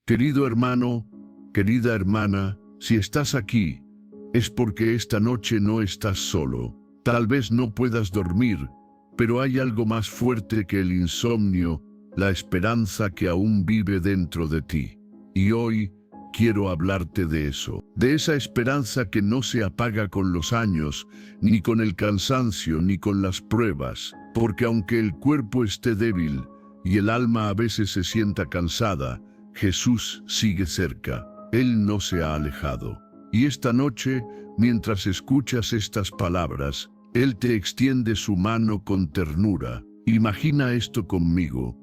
Querido hermano, querida hermana, si estás aquí, es porque esta noche no estás solo. Tal vez no puedas dormir, pero hay algo más fuerte que el insomnio, la esperanza que aún vive dentro de ti. Y hoy quiero hablarte de eso, de esa esperanza que no se apaga con los años, ni con el cansancio, ni con las pruebas, porque aunque el cuerpo esté débil y el alma a veces se sienta cansada, Jesús sigue cerca. Él no se ha alejado. Y esta noche, mientras escuchas estas palabras, Él te extiende su mano con ternura. Imagina esto conmigo.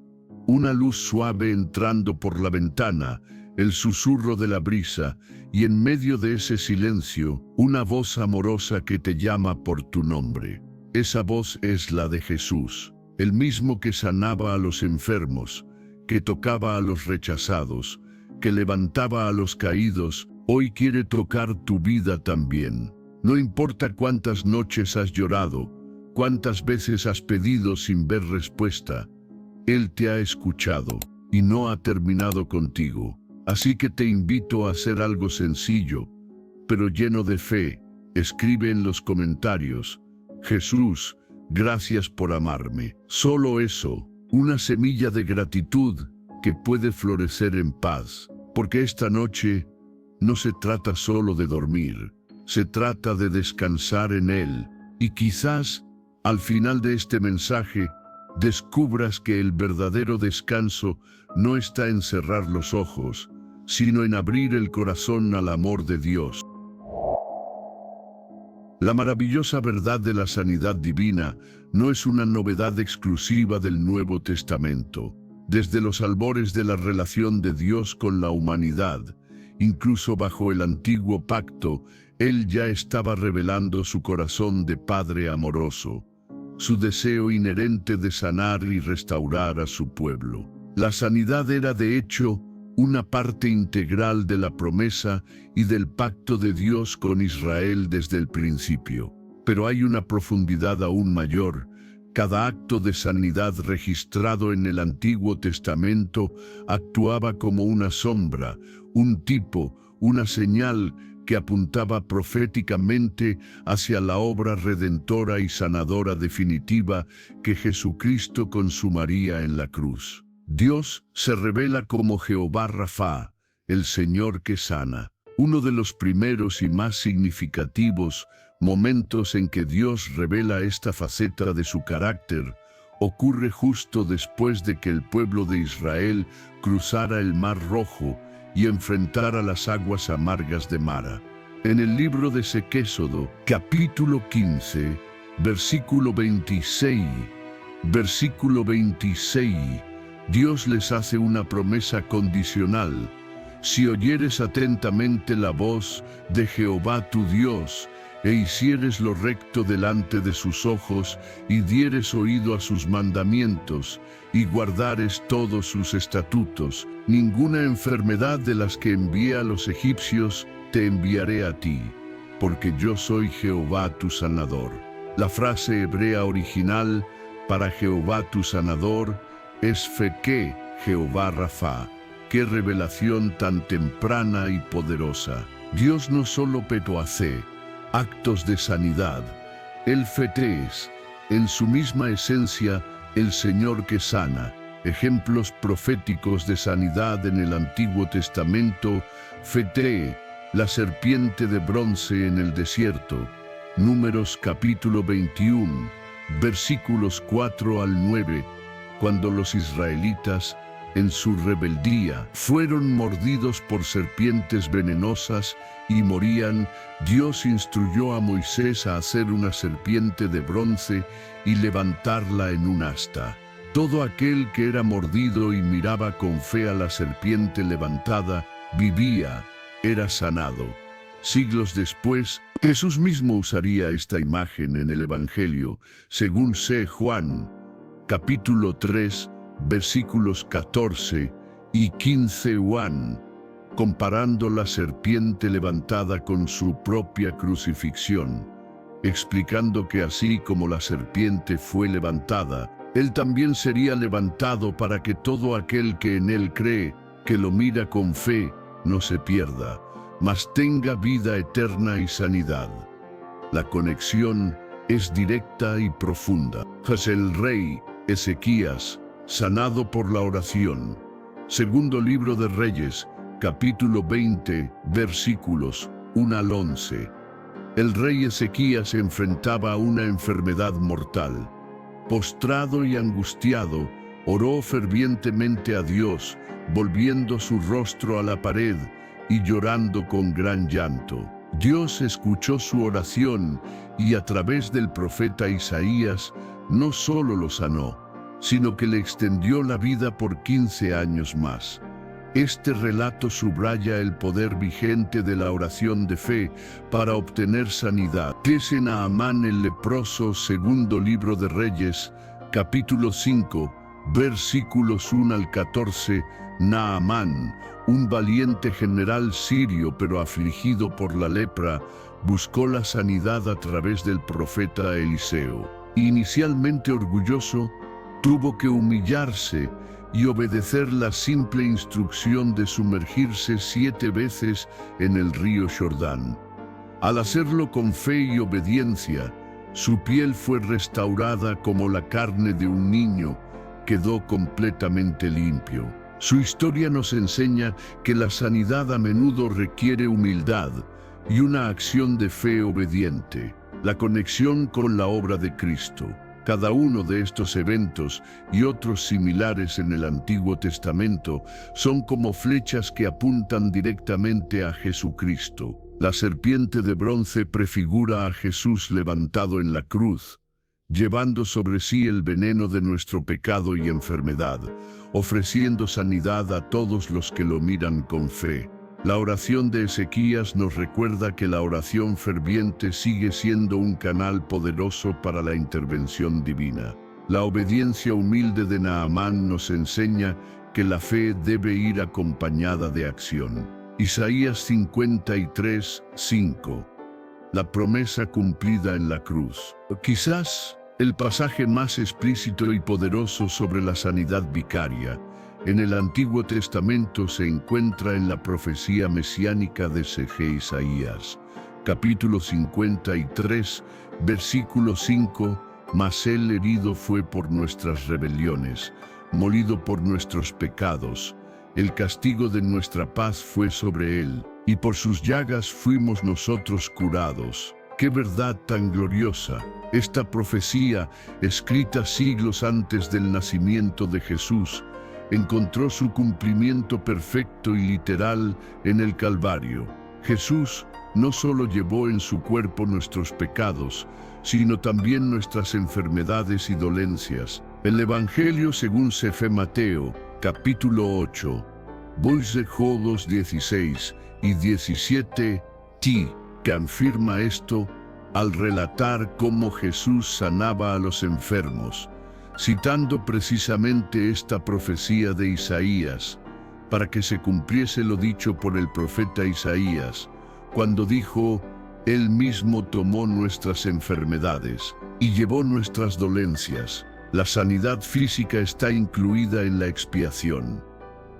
Una luz suave entrando por la ventana, el susurro de la brisa, y en medio de ese silencio, una voz amorosa que te llama por tu nombre. Esa voz es la de Jesús, el mismo que sanaba a los enfermos, que tocaba a los rechazados, que levantaba a los caídos. Hoy quiere tocar tu vida también. No importa cuántas noches has llorado, cuántas veces has pedido sin ver respuesta, Él te ha escuchado y no ha terminado contigo. Así que te invito a hacer algo sencillo, pero lleno de fe. Escribe en los comentarios: Jesús, gracias por amarme. Solo eso, una semilla de gratitud que puede florecer en paz, porque esta noche no se trata solo de dormir, se trata de descansar en Él. Y quizás, al final de este mensaje, descubras que el verdadero descanso no está en cerrar los ojos, sino en abrir el corazón al amor de Dios. La maravillosa verdad de la sanidad divina no es una novedad exclusiva del Nuevo Testamento. Desde los albores de la relación de Dios con la humanidad, incluso bajo el antiguo pacto, Él ya estaba revelando su corazón de Padre amoroso, su deseo inherente de sanar y restaurar a su pueblo. La sanidad era de hecho una parte integral de la promesa y del pacto de Dios con Israel desde el principio. Pero hay una profundidad aún mayor. Cada acto de sanidad registrado en el Antiguo Testamento actuaba como una sombra, un tipo, una señal que apuntaba proféticamente hacia la obra redentora y sanadora definitiva que Jesucristo consumaría en la cruz. Dios se revela como Jehová Rafa, el Señor que sana. Uno de los primeros y más significativos momentos en que Dios revela esta faceta de su carácter ocurre justo después de que el pueblo de Israel cruzara el Mar Rojo y enfrentara las aguas amargas de Mara. En el libro de Éxodo, capítulo 15, versículo 26, Dios les hace una promesa condicional: si oyeres atentamente la voz de Jehová tu Dios, e hicieres lo recto delante de sus ojos, y dieres oído a sus mandamientos, y guardares todos sus estatutos, ninguna enfermedad de las que envié a los egipcios te enviaré a ti, porque yo soy Jehová tu sanador. La frase hebrea original para Jehová tu sanador es Feké, Jehová Rafa. ¡Qué revelación tan temprana y poderosa! Dios no solo hace actos de sanidad. El Feté es, en su misma esencia, el Señor que sana. Ejemplos proféticos de sanidad en el Antiguo Testamento: Feté, la serpiente de bronce en el desierto. Números capítulo 21, versículos 4 al 9. Cuando los israelitas, en su rebeldía, fueron mordidos por serpientes venenosas y morían, Dios instruyó a Moisés a hacer una serpiente de bronce y levantarla en un asta. Todo aquel que era mordido y miraba con fe a la serpiente levantada, vivía, era sanado. Siglos después, Jesús mismo usaría esta imagen en el Evangelio, según Juan, capítulo 3, versículos 14 y 15. Juan, comparando la serpiente levantada con su propia crucifixión, explicando que así como la serpiente fue levantada, Él también sería levantado para que todo aquel que en Él cree que lo mira con fe no se pierda, mas tenga vida eterna y sanidad. La conexión es directa y profunda. Tras el rey Ezequías, sanado por la oración. Segundo libro de Reyes, capítulo 20, versículos 1 al 11. El rey Ezequías se enfrentaba a una enfermedad mortal. Postrado y angustiado, oró fervientemente a Dios, volviendo su rostro a la pared y llorando con gran llanto. Dios escuchó su oración y a través del profeta Isaías no solo lo sanó, sino que le extendió la vida por 15 años más. Este relato subraya el poder vigente de la oración de fe para obtener sanidad. Dice Naamán el leproso, segundo libro de Reyes, capítulo 5, versículos 1 al 14. Naamán, un valiente general sirio pero afligido por la lepra, buscó la sanidad a través del profeta Eliseo. Inicialmente orgulloso, tuvo que humillarse y obedecer la simple instrucción de sumergirse 7 veces en el río Jordán. Al hacerlo con fe y obediencia, su piel fue restaurada como la carne de un niño, quedó completamente limpio. Su historia nos enseña que la sanidad a menudo requiere humildad y una acción de fe obediente. La conexión con la obra de Cristo. Cada uno de estos eventos y otros similares en el Antiguo Testamento son como flechas que apuntan directamente a Jesucristo. La serpiente de bronce prefigura a Jesús levantado en la cruz, llevando sobre sí el veneno de nuestro pecado y enfermedad, ofreciendo sanidad a todos los que lo miran con fe. La oración de Ezequías nos recuerda que la oración ferviente sigue siendo un canal poderoso para la intervención divina. La obediencia humilde de Naamán nos enseña que la fe debe ir acompañada de acción. Isaías 53, 5. La promesa cumplida en la cruz. Quizás el pasaje más explícito y poderoso sobre la sanidad vicaria en el Antiguo Testamento se encuentra en la profecía mesiánica de Isaías, capítulo 53, versículo 5, mas él herido fue por nuestras rebeliones, molido por nuestros pecados, el castigo de nuestra paz fue sobre él, y por sus llagas fuimos nosotros curados. ¡Qué verdad tan gloriosa! Esta profecía, escrita siglos antes del nacimiento de Jesús, encontró su cumplimiento perfecto y literal en el Calvario. Jesús no solo llevó en su cuerpo nuestros pecados, sino también nuestras enfermedades y dolencias. El Evangelio según Mateo, capítulo 8, versículos 16 y 17, que afirma esto al relatar cómo Jesús sanaba a los enfermos, citando precisamente esta profecía de Isaías, para que se cumpliese lo dicho por el profeta Isaías, cuando dijo: Él mismo tomó nuestras enfermedades y llevó nuestras dolencias. La sanidad física está incluida en la expiación.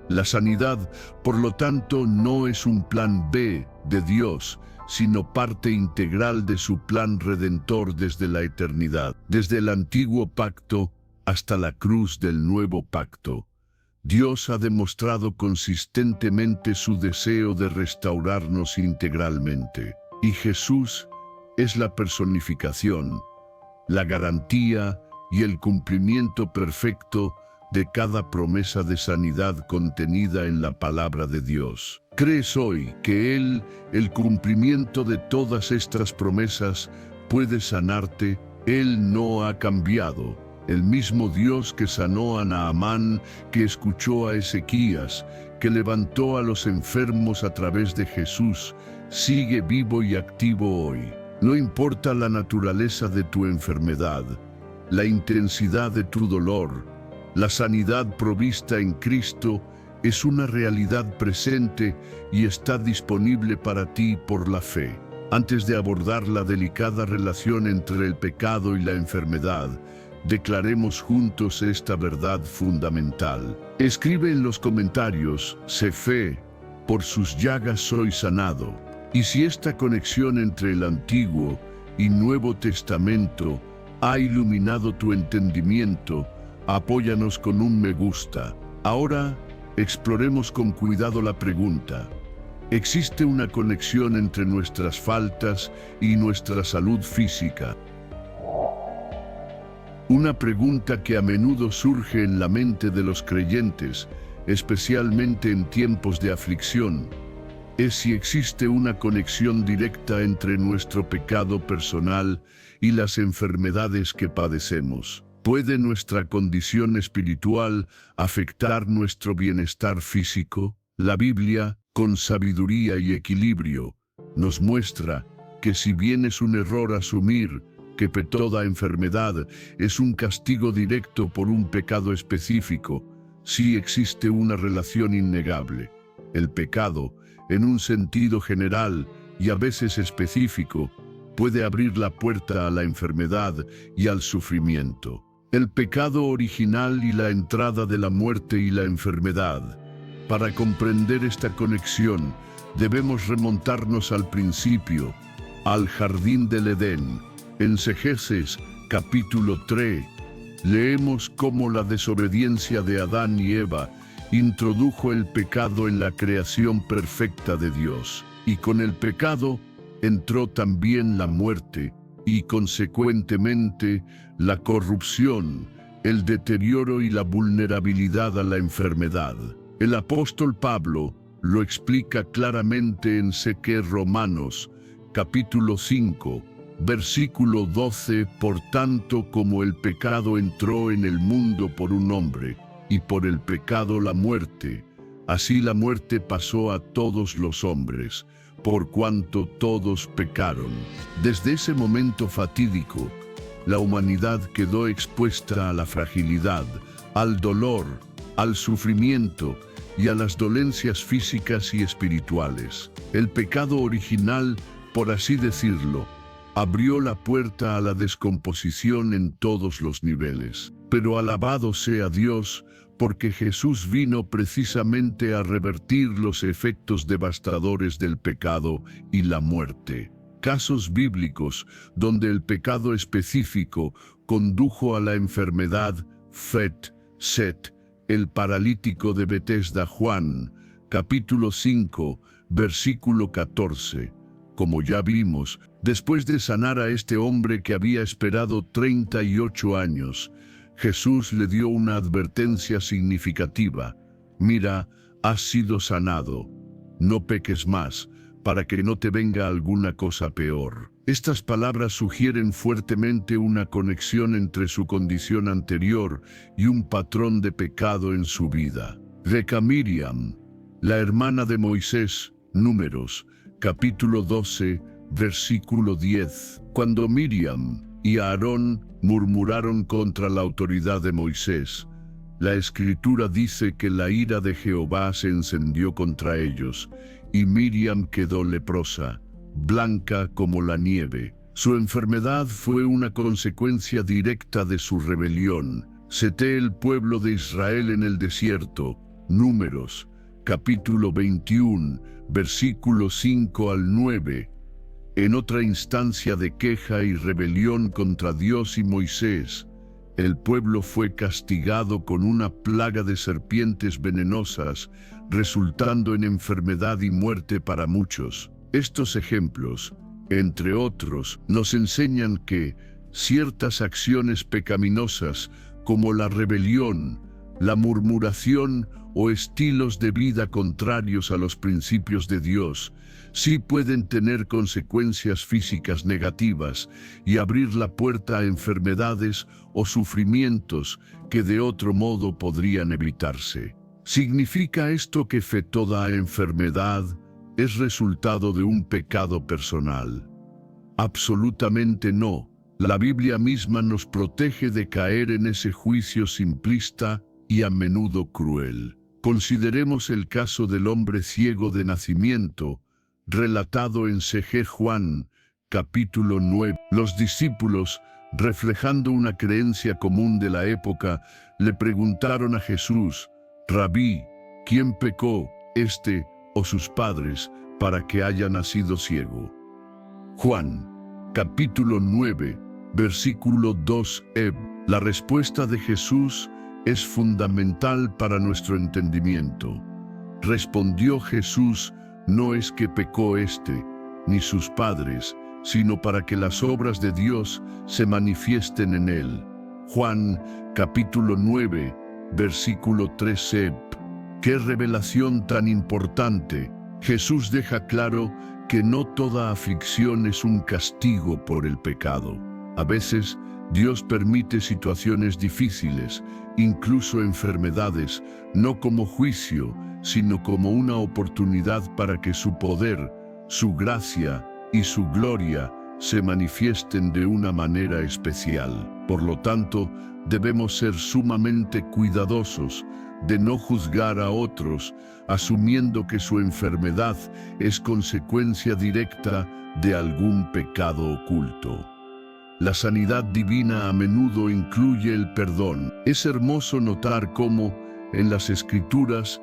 La sanidad, por lo tanto, no es un plan B de Dios, sino parte integral de su plan redentor desde la eternidad, desde el antiguo pacto hasta la cruz del nuevo pacto. Dios ha demostrado consistentemente su deseo de restaurarnos integralmente, y Jesús es la personificación, la garantía y el cumplimiento perfecto de cada promesa de sanidad contenida en la palabra de Dios. ¿Crees hoy que Él, el cumplimiento de todas estas promesas, puede sanarte? Él no ha cambiado. El mismo Dios que sanó a Naamán, que escuchó a Ezequías, que levantó a los enfermos a través de Jesús, sigue vivo y activo hoy. No importa la naturaleza de tu enfermedad, la intensidad de tu dolor, la sanidad provista en Cristo es una realidad presente y está disponible para ti por la fe. Antes de abordar la delicada relación entre el pecado y la enfermedad, declaremos juntos esta verdad fundamental. Escribe en los comentarios, sé fe, por sus llagas soy sanado. Y si esta conexión entre el Antiguo y Nuevo Testamento ha iluminado tu entendimiento, apóyanos con un me gusta. Ahora, exploremos con cuidado la pregunta. ¿Existe una conexión entre nuestras faltas y nuestra salud física? Una pregunta que a menudo surge en la mente de los creyentes, especialmente en tiempos de aflicción, es si existe una conexión directa entre nuestro pecado personal y las enfermedades que padecemos. ¿Puede nuestra condición espiritual afectar nuestro bienestar físico? La Biblia, con sabiduría y equilibrio, nos muestra que si bien es un error asumir que toda enfermedad es un castigo directo por un pecado específico, sí existe una relación innegable. El pecado, en un sentido general y a veces específico, puede abrir la puerta a la enfermedad y al sufrimiento. El pecado original y la entrada de la muerte y la enfermedad. Para comprender esta conexión, debemos remontarnos al principio, al jardín del Edén. En Génesis, capítulo 3, leemos cómo la desobediencia de Adán y Eva introdujo el pecado en la creación perfecta de Dios. Y con el pecado entró también la muerte y, consecuentemente, la corrupción, el deterioro y la vulnerabilidad a la enfermedad. El apóstol Pablo lo explica claramente en Romanos, capítulo 5, versículo 12, por tanto como el pecado entró en el mundo por un hombre, y por el pecado la muerte, así la muerte pasó a todos los hombres, por cuanto todos pecaron. Desde ese momento fatídico, la humanidad quedó expuesta a la fragilidad, al dolor, al sufrimiento y a las dolencias físicas y espirituales. El pecado original, por así decirlo, abrió la puerta a la descomposición en todos los niveles. Pero alabado sea Dios, porque Jesús vino precisamente a revertir los efectos devastadores del pecado y la muerte. Casos bíblicos donde el pecado específico condujo a la enfermedad. Set, el paralítico de Betesda. Juan, capítulo 5, versículo 14. Como ya vimos, después de sanar a este hombre que había esperado 38 años, Jesús le dio una advertencia significativa. Mira, has sido sanado. No peques más, para que no te venga alguna cosa peor. Estas palabras sugieren fuertemente una conexión entre su condición anterior y un patrón de pecado en su vida. Miriam, la hermana de Moisés, Números, capítulo 12, versículo 10. Cuando Miriam y Aarón murmuraron contra la autoridad de Moisés, la Escritura dice que la ira de Jehová se encendió contra ellos, y Miriam quedó leprosa, blanca como la nieve. Su enfermedad fue una consecuencia directa de su rebelión. El pueblo de Israel en el desierto, Números, capítulo 21, versículos 5 al 9. En otra instancia de queja y rebelión contra Dios y Moisés, el pueblo fue castigado con una plaga de serpientes venenosas, resultando en enfermedad y muerte para muchos. Estos ejemplos, entre otros, nos enseñan que ciertas acciones pecaminosas, como la rebelión, la murmuración o estilos de vida contrarios a los principios de Dios, sí pueden tener consecuencias físicas negativas y abrir la puerta a enfermedades o sufrimientos que de otro modo podrían evitarse. ¿Significa esto que toda enfermedad es resultado de un pecado personal? Absolutamente no. La Biblia misma nos protege de caer en ese juicio simplista y a menudo cruel. Consideremos el caso del hombre ciego de nacimiento, relatado en Juan, capítulo 9. Los discípulos, reflejando una creencia común de la época, le preguntaron a Jesús, Rabí, ¿quién pecó, este o sus padres, para que haya nacido ciego? Juan, capítulo 9, versículo 2. La respuesta de Jesús es fundamental para nuestro entendimiento. Respondió Jesús: no es que pecó este, ni sus padres, sino para que las obras de Dios se manifiesten en él. Juan, capítulo 9, versículo 3. ¡Qué revelación tan importante! Jesús deja claro que no toda aflicción es un castigo por el pecado. A veces, Dios permite situaciones difíciles, incluso enfermedades, no como juicio, sino como una oportunidad para que su poder, su gracia y su gloria se manifiesten de una manera especial. Por lo tanto, debemos ser sumamente cuidadosos de no juzgar a otros, asumiendo que su enfermedad es consecuencia directa de algún pecado oculto. La sanidad divina a menudo incluye el perdón. Es hermoso notar cómo, en las Escrituras,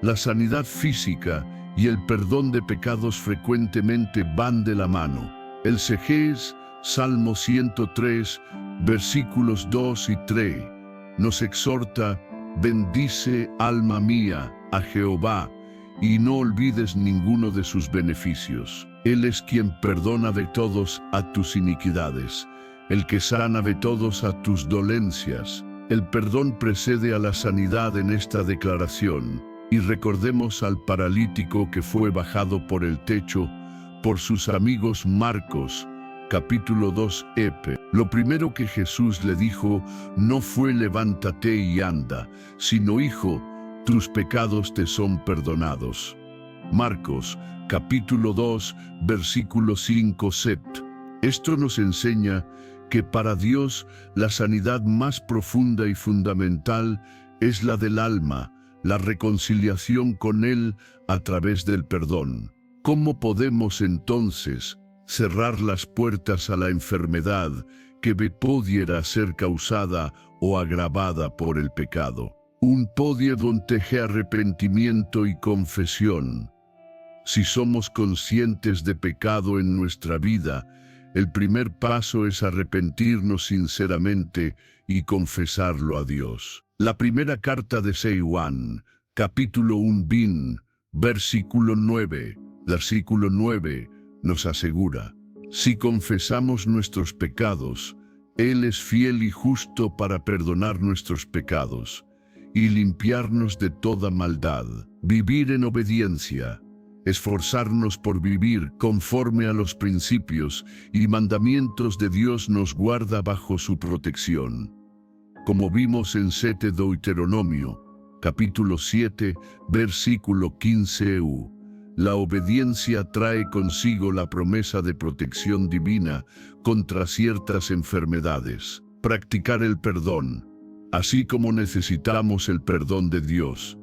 la sanidad física y el perdón de pecados frecuentemente van de la mano. El Segés, Salmo 103, versículos 2 y 3, nos exhorta: bendice, alma mía, a Jehová, y no olvides ninguno de sus beneficios. Él es quien perdona de todos a tus iniquidades, el que sana de todos a tus dolencias. El perdón precede a la sanidad en esta declaración, y recordemos al paralítico que fue bajado por el techo por sus amigos. Marcos, capítulo 2. Lo primero que Jesús le dijo no fue levántate y anda, sino: hijo, tus pecados te son perdonados. Marcos, capítulo 2, versículo 5. Esto nos enseña que para Dios la sanidad más profunda y fundamental es la del alma, la reconciliación con Él a través del perdón. ¿Cómo podemos entonces cerrar las puertas a la enfermedad que pudiera ser causada o agravada por el pecado? Un podio donde arrepentimiento y confesión. Si somos conscientes de pecado en nuestra vida, el primer paso es arrepentirnos sinceramente y confesarlo a Dios. La primera carta de Juan, capítulo 1, versículo 9, nos asegura: si confesamos nuestros pecados, Él es fiel y justo para perdonar nuestros pecados y limpiarnos de toda maldad. Vivir en obediencia, esforzarnos por vivir conforme a los principios y mandamientos de Dios nos guarda bajo su protección. Como vimos en Deuteronomio, capítulo 7, versículo 15. La obediencia trae consigo la promesa de protección divina contra ciertas enfermedades. Practicar el perdón. Así como necesitamos el perdón de Dios,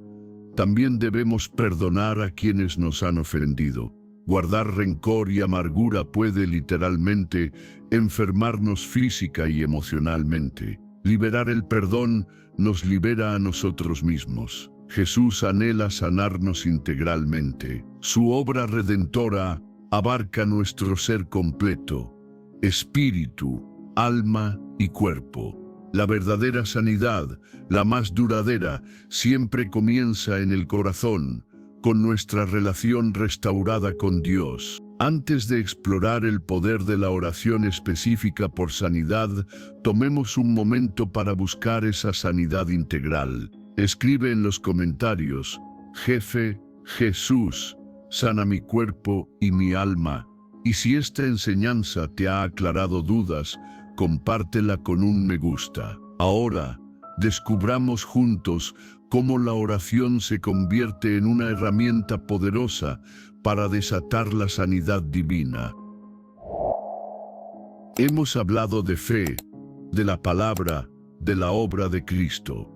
también debemos perdonar a quienes nos han ofendido. Guardar rencor y amargura puede literalmente enfermarnos física y emocionalmente. Liberar el perdón nos libera a nosotros mismos. Jesús anhela sanarnos integralmente. Su obra redentora abarca nuestro ser completo, espíritu, alma y cuerpo. La verdadera sanidad, la más duradera, siempre comienza en el corazón, con nuestra relación restaurada con Dios. Antes de explorar el poder de la oración específica por sanidad, tomemos un momento para buscar esa sanidad integral. Escribe en los comentarios: Jefe, Jesús, sana mi cuerpo y mi alma. Y si esta enseñanza te ha aclarado dudas, compártela con un me gusta. Ahora, descubramos juntos cómo la oración se convierte en una herramienta poderosa para desatar la sanidad divina. Hemos hablado de fe, de la palabra, de la obra de Cristo.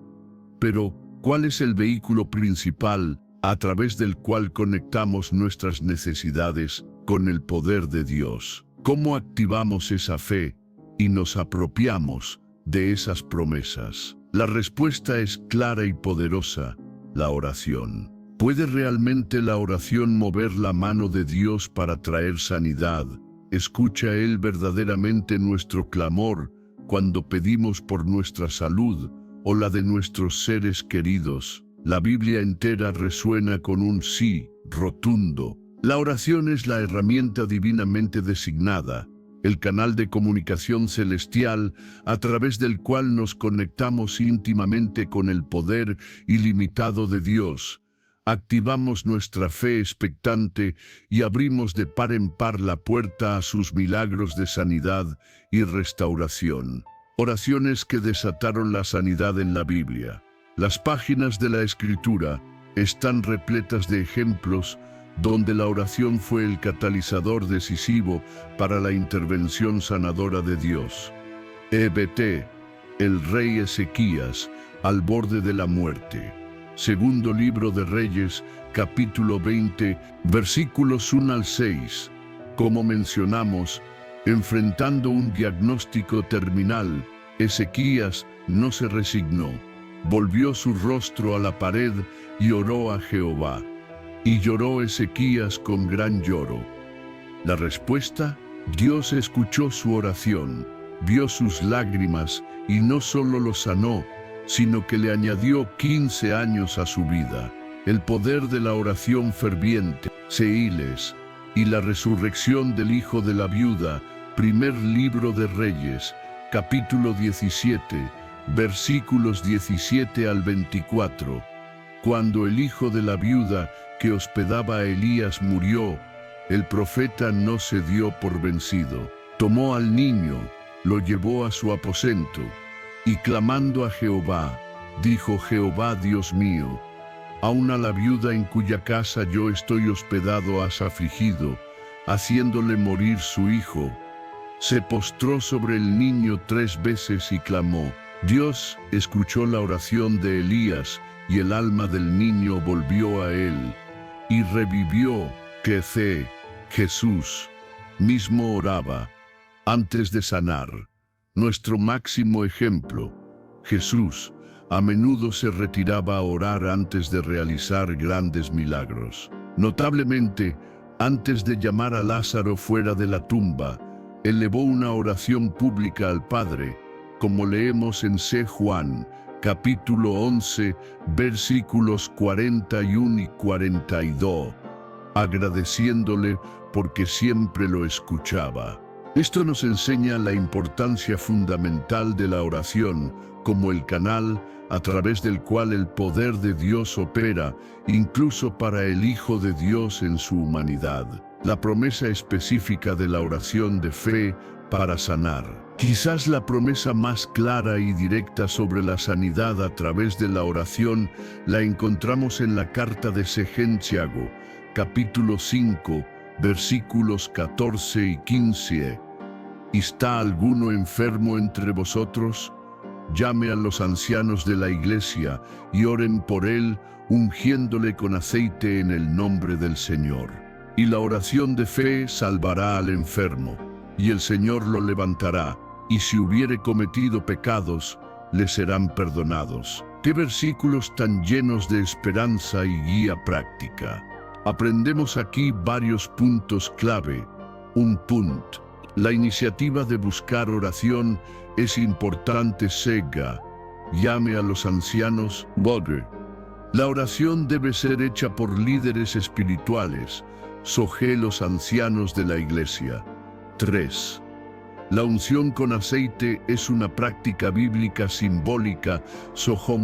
Pero, ¿cuál es el vehículo principal a través del cual conectamos nuestras necesidades con el poder de Dios? ¿Cómo activamos esa fe y nos apropiamos de esas promesas? La respuesta es clara y poderosa: la oración. ¿Puede realmente la oración mover la mano de Dios para traer sanidad? ¿Escucha Él verdaderamente nuestro clamor cuando pedimos por nuestra salud o la de nuestros seres queridos? La Biblia entera resuena con un sí rotundo. La oración es la herramienta divinamente designada, el canal de comunicación celestial a través del cual nos conectamos íntimamente con el poder ilimitado de Dios. Activamos nuestra fe expectante y abrimos de par en par la puerta a sus milagros de sanidad y restauración. Oraciones que desataron la sanidad en la Biblia. Las páginas de la Escritura están repletas de ejemplos donde la oración fue el catalizador decisivo para la intervención sanadora de Dios. EBT, el rey Ezequías, al borde de la muerte. Segundo libro de Reyes, capítulo 20, versículos 1 al 6. Como mencionamos, enfrentando un diagnóstico terminal, Ezequías no se resignó. Volvió su rostro a la pared y oró a Jehová. Y lloró Ezequías con gran lloro. La respuesta: Dios escuchó su oración, vio sus lágrimas y no solo lo sanó, sino que le añadió 15 años a su vida. El poder de la oración ferviente, Seiles, y la resurrección del hijo de la viuda, primer libro de Reyes, capítulo 17, versículos 17 al 24. Cuando el hijo de la viuda que hospedaba a Elías murió, el profeta no se dio por vencido. Tomó al niño, lo llevó a su aposento, y clamando a Jehová, dijo: Jehová Dios mío, aun a la viuda en cuya casa yo estoy hospedado has afligido, haciéndole morir su hijo. Se postró sobre el niño 3 veces y clamó. Dios escuchó la oración de Elías, y el alma del niño volvió a él, y revivió. Jesús mismo oraba antes de sanar. Nuestro máximo ejemplo. Jesús a menudo se retiraba a orar antes de realizar grandes milagros. Notablemente, antes de llamar a Lázaro fuera de la tumba, elevó una oración pública al Padre, como leemos en Juan, capítulo 11, versículos 41 y 42, agradeciéndole porque siempre lo escuchaba. Esto nos enseña la importancia fundamental de la oración como el canal a través del cual el poder de Dios opera, incluso para el Hijo de Dios en su humanidad. La promesa específica de la oración de fe para sanar. Quizás la promesa más clara y directa sobre la sanidad a través de la oración la encontramos en la carta de Santiago, capítulo 5, versículos 14 y 15. ¿Está alguno enfermo entre vosotros? Llame a los ancianos de la iglesia y oren por él, ungiéndole con aceite en el nombre del Señor. Y la oración de fe salvará al enfermo, y el Señor lo levantará, y si hubiere cometido pecados, le serán perdonados. ¡Qué versículos tan llenos de esperanza y guía práctica! Aprendemos aquí varios puntos clave. Un punto. La iniciativa de buscar oración es importante. Llame a los ancianos. La oración debe ser hecha por líderes espirituales, los ancianos de la iglesia. 3. La unción con aceite es una práctica bíblica simbólica,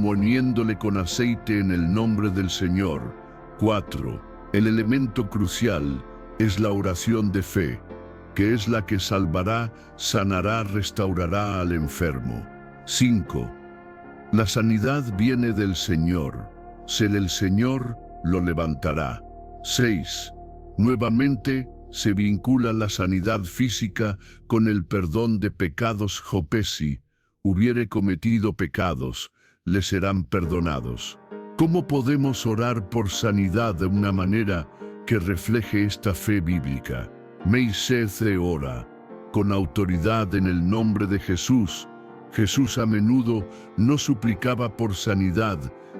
poniéndole con aceite en el nombre del Señor. 4. El elemento crucial es la oración de fe, que es la que salvará, sanará, restaurará al enfermo. 5. La sanidad viene del Señor. El Señor lo levantará. 6. Nuevamente, se vincula la sanidad física con el perdón de pecados. Si hubiere cometido pecados, le serán perdonados. ¿Cómo podemos orar por sanidad de una manera que refleje esta fe bíblica? Meisece ora con autoridad en el nombre de Jesús. Jesús a menudo no suplicaba por sanidad,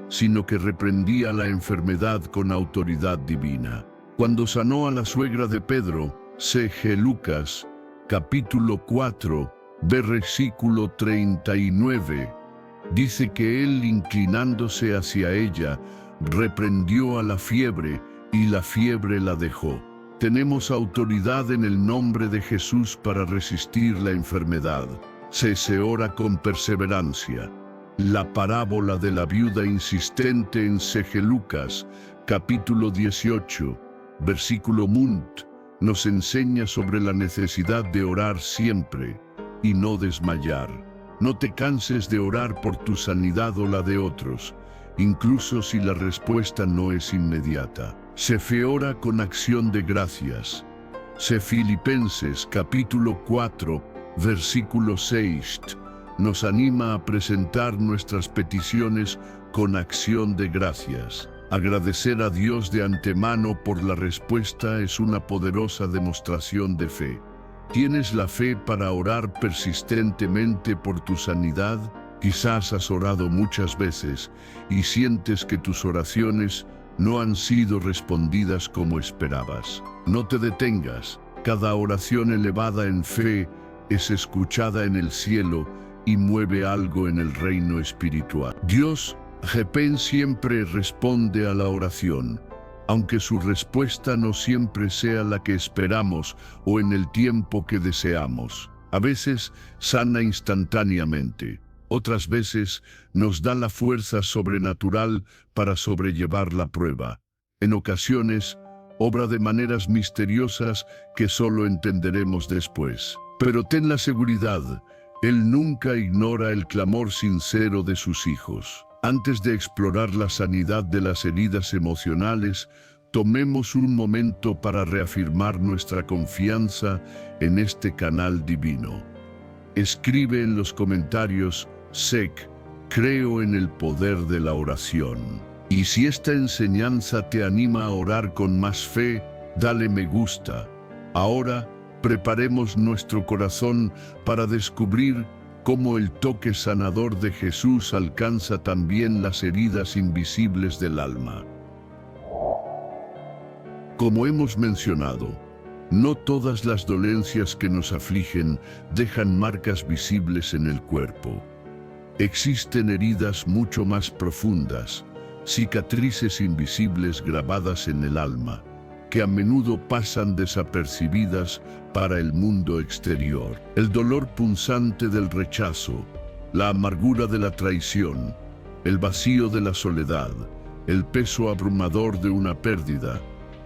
sino que reprendía la enfermedad con autoridad divina. Cuando sanó a la suegra de Pedro, C.G. Lucas, capítulo 4, versículo 39, dice que él, inclinándose hacia ella, reprendió a la fiebre y la fiebre la dejó. Tenemos autoridad en el nombre de Jesús para resistir la enfermedad. Se ora con perseverancia. La parábola de la viuda insistente en C.G. Lucas, capítulo 18, versículo Munt, nos enseña sobre la necesidad de orar siempre y no desmayar. No te canses de orar por tu sanidad o la de otros, incluso si la respuesta no es inmediata. Se ora con acción de gracias. Filipenses capítulo 4, versículo 6, nos anima a presentar nuestras peticiones con acción de gracias. Agradecer a Dios de antemano por la respuesta es una poderosa demostración de fe. ¿Tienes la fe para orar persistentemente por tu sanidad? Quizás has orado muchas veces y sientes que tus oraciones no han sido respondidas como esperabas. No te detengas. Cada oración elevada en fe es escuchada en el cielo y mueve algo en el reino espiritual. Dios siempre responde a la oración, aunque su respuesta no siempre sea la que esperamos o en el tiempo que deseamos. A veces sana instantáneamente. Otras veces nos da la fuerza sobrenatural para sobrellevar la prueba. En ocasiones, obra de maneras misteriosas que solo entenderemos después. Pero ten la seguridad, Él nunca ignora el clamor sincero de sus hijos. Antes de explorar la sanidad de las heridas emocionales, tomemos un momento para reafirmar nuestra confianza en este canal divino. Escribe en los comentarios: creo en el poder de la oración. Y si esta enseñanza te anima a orar con más fe, dale me gusta. Ahora, preparemos nuestro corazón para descubrir cómo el toque sanador de Jesús alcanza también las heridas invisibles del alma. Como hemos mencionado, no todas las dolencias que nos afligen dejan marcas visibles en el cuerpo. Existen heridas mucho más profundas, cicatrices invisibles grabadas en el alma, que a menudo pasan desapercibidas para el mundo exterior. El dolor punzante del rechazo, la amargura de la traición, el vacío de la soledad, el peso abrumador de una pérdida,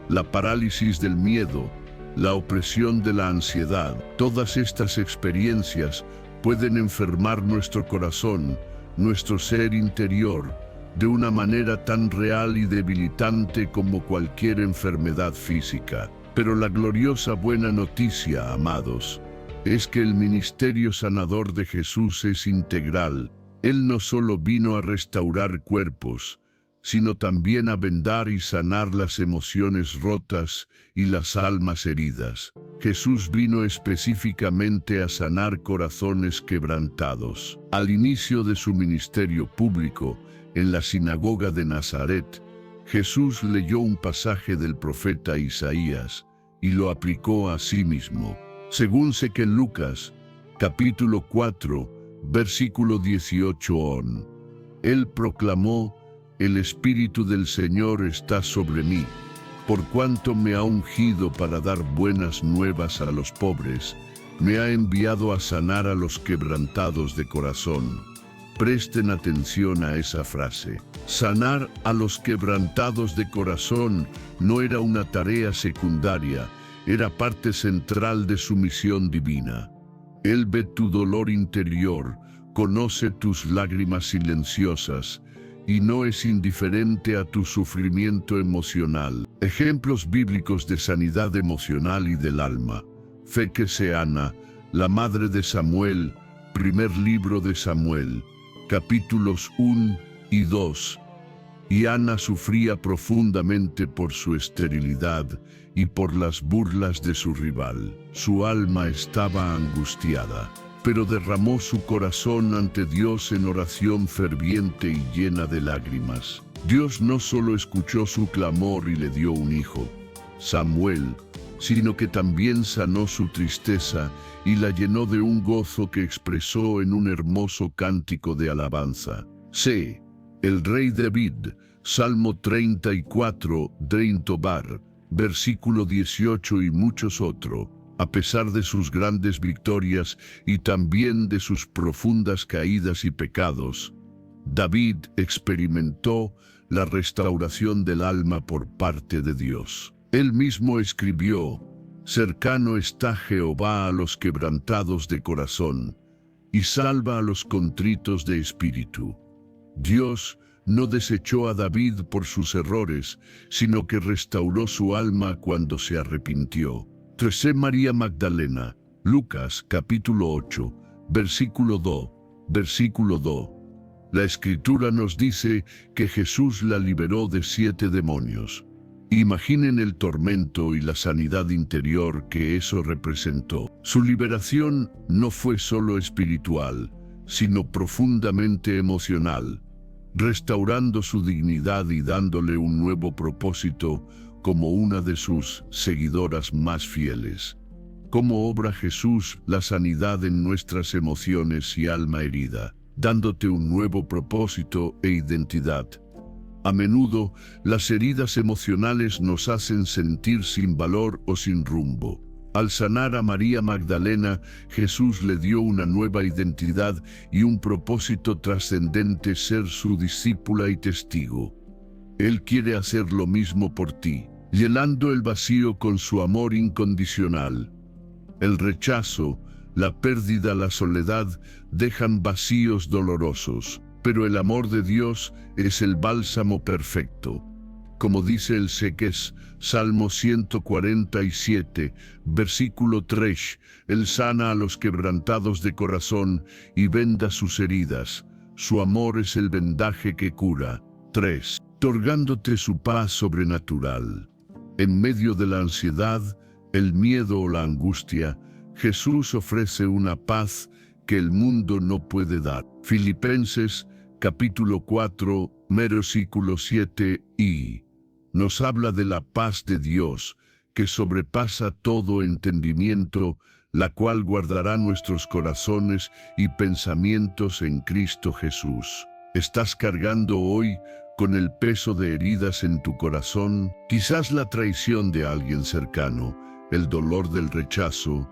la parálisis del miedo, la opresión de la ansiedad. Todas estas experiencias pueden enfermar nuestro corazón, nuestro ser interior, de una manera tan real y debilitante como cualquier enfermedad física. Pero la gloriosa buena noticia, amados, es que el ministerio sanador de Jesús es integral. Él no solo vino a restaurar cuerpos, sino también a vendar y sanar las emociones rotas y las almas heridas. Jesús vino específicamente a sanar corazones quebrantados. Al inicio de su ministerio público, en la sinagoga de Nazaret, Jesús leyó un pasaje del profeta Isaías y lo aplicó a sí mismo. Según C.G. Lucas, capítulo 4, versículo 18, Él proclamó: «El Espíritu del Señor está sobre mí, por cuanto me ha ungido para dar buenas nuevas a los pobres, me ha enviado a sanar a los quebrantados de corazón». Presten atención a esa frase. Sanar a los quebrantados de corazón no era una tarea secundaria, era parte central de su misión divina. Él ve tu dolor interior, conoce tus lágrimas silenciosas y no es indiferente a tu sufrimiento emocional. Ejemplos bíblicos de sanidad emocional y del alma. Ana, la madre de Samuel, primer libro de Samuel, capítulos 1 y 2. Y Ana sufría profundamente por su esterilidad y por las burlas de su rival. Su alma estaba angustiada. pero derramó su corazón ante Dios en oración ferviente y llena de lágrimas. Dios no solo escuchó su clamor y le dio un hijo, Samuel, sino que también sanó su tristeza y la llenó de un gozo que expresó en un hermoso cántico de alabanza. C. El rey David, Salmo 34, Tobar, versículo 18 y muchos otros. A pesar de sus grandes victorias y también de sus profundas caídas y pecados, David experimentó la restauración del alma por parte de Dios. Él mismo escribió: «Cercano está Jehová a los quebrantados de corazón, y salva a los contritos de espíritu». Dios no desechó a David por sus errores, sino que restauró su alma cuando se arrepintió. 13 María Magdalena, Lucas capítulo 8, versículo 2. La Escritura nos dice que Jesús la liberó de 7 demonios. Imaginen el tormento y la sanidad interior que eso representó. Su liberación no fue solo espiritual, sino profundamente emocional, restaurando su dignidad y dándole un nuevo propósito como una de sus seguidoras más fieles. ¿Cómo obra Jesús la sanidad en nuestras emociones y alma herida, dándote un nuevo propósito e identidad? A menudo, las heridas emocionales nos hacen sentir sin valor o sin rumbo. Al sanar a María Magdalena, Jesús le dio una nueva identidad y un propósito trascendente: ser su discípula y testigo. Él quiere hacer lo mismo por ti, llenando el vacío con su amor incondicional. El rechazo, la pérdida, la soledad dejan vacíos dolorosos, pero el amor de Dios es el bálsamo perfecto. Como dice el Seques, Salmo 147, versículo 3, Él sana a los quebrantados de corazón y venda sus heridas. Su amor es el vendaje que cura. 3. Otorgándote su paz sobrenatural. En medio de la ansiedad, el miedo o la angustia, Jesús ofrece una paz que el mundo no puede dar. Filipenses, capítulo 4, versículo 7 y nos habla de la paz de Dios, que sobrepasa todo entendimiento, la cual guardará nuestros corazones y pensamientos en Cristo Jesús. ¿Estás cargando hoy con el peso de heridas en tu corazón? Quizás la traición de alguien cercano, el dolor del rechazo,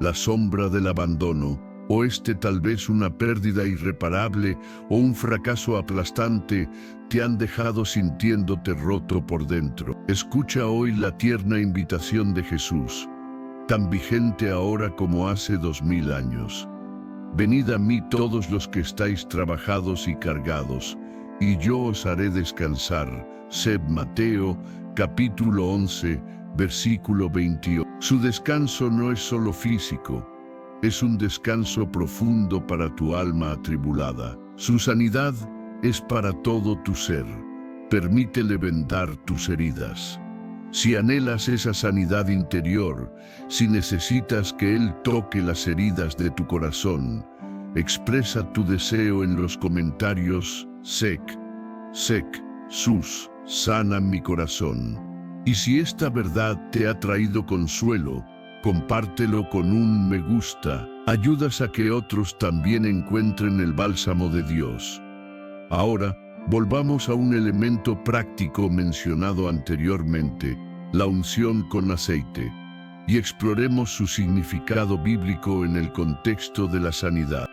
la sombra del abandono, o tal vez una pérdida irreparable o un fracaso aplastante te han dejado sintiéndote roto por dentro. Escucha hoy la tierna invitación de Jesús, tan vigente ahora como hace 2000 años. Venid a mí todos los que estáis trabajados y cargados, y yo os haré descansar. Sed Mateo, capítulo 11, versículo 28. Su descanso no es solo físico, es un descanso profundo para tu alma atribulada. Su sanidad es para todo tu ser. Permítele vendar tus heridas. Si anhelas esa sanidad interior, si necesitas que Él toque las heridas de tu corazón, expresa tu deseo en los comentarios. Sus, sana mi corazón. Y si esta verdad te ha traído consuelo, compártelo con un me gusta. Ayudas a que otros también encuentren el bálsamo de Dios. Ahora, volvamos a un elemento práctico mencionado anteriormente, la unción con aceite, y exploremos su significado bíblico en el contexto de la sanidad.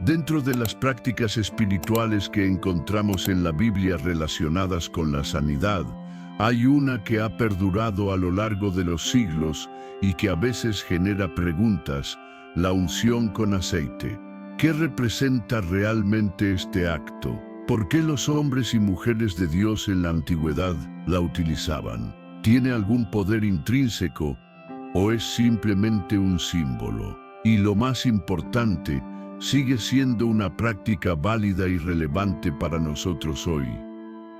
Dentro de las prácticas espirituales que encontramos en la Biblia relacionadas con la sanidad, hay una que ha perdurado a lo largo de los siglos y que a veces genera preguntas: la unción con aceite. ¿Qué representa realmente este acto? ¿Por qué los hombres y mujeres de Dios en la antigüedad la utilizaban? ¿Tiene algún poder intrínseco o es simplemente un símbolo? Y lo más importante, ¿sigue siendo una práctica válida y relevante para nosotros hoy?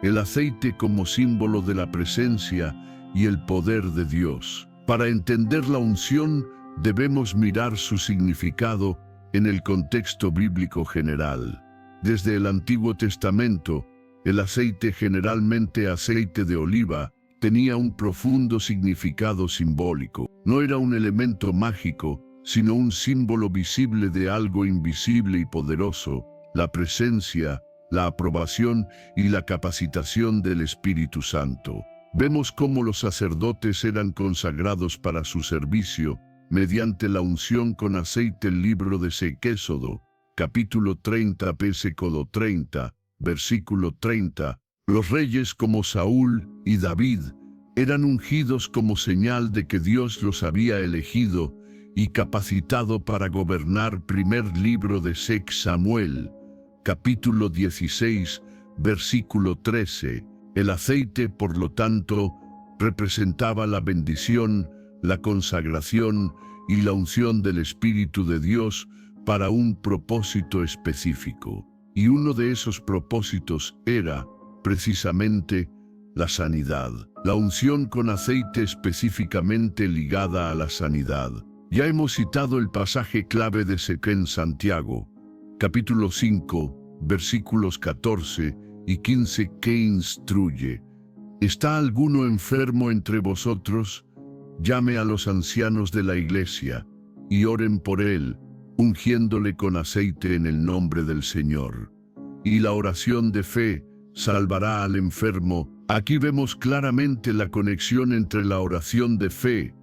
El aceite como símbolo de la presencia y el poder de Dios. Para entender la unción, debemos mirar su significado en el contexto bíblico general. Desde el Antiguo Testamento, el aceite, generalmente aceite de oliva, tenía un profundo significado simbólico. No era un elemento mágico, sino un símbolo visible de algo invisible y poderoso, la presencia, la aprobación y la capacitación del Espíritu Santo. Vemos cómo los sacerdotes eran consagrados para su servicio mediante la unción con aceite. El libro de Éxodo, capítulo 30, versículo 30, versículo 30. Los reyes como Saúl y David eran ungidos como señal de que Dios los había elegido y capacitado para gobernar. Primer libro de Samuel, capítulo 16, versículo 13. El aceite, por lo tanto, representaba la bendición, la consagración y la unción del Espíritu de Dios para un propósito específico. Y uno de esos propósitos era, precisamente, la sanidad. La unción con aceite específicamente ligada a la sanidad. Ya hemos citado el pasaje clave de Santiago, capítulo 5, versículos 14 y 15, que instruye: ¿Está alguno enfermo entre vosotros? Llame a los ancianos de la iglesia, y oren por él, ungiéndole con aceite en el nombre del Señor. Y la oración de fe salvará al enfermo. Aquí vemos claramente la conexión entre la oración de fe,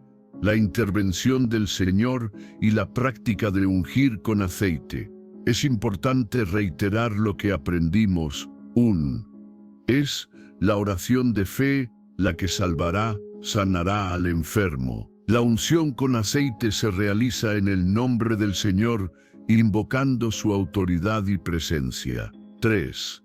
la intervención del Señor y la práctica de ungir con aceite. Es importante reiterar lo que aprendimos. Es la oración de fe la que salvará, sanará al enfermo. La unción con aceite se realiza en el nombre del Señor, invocando su autoridad y presencia. 3.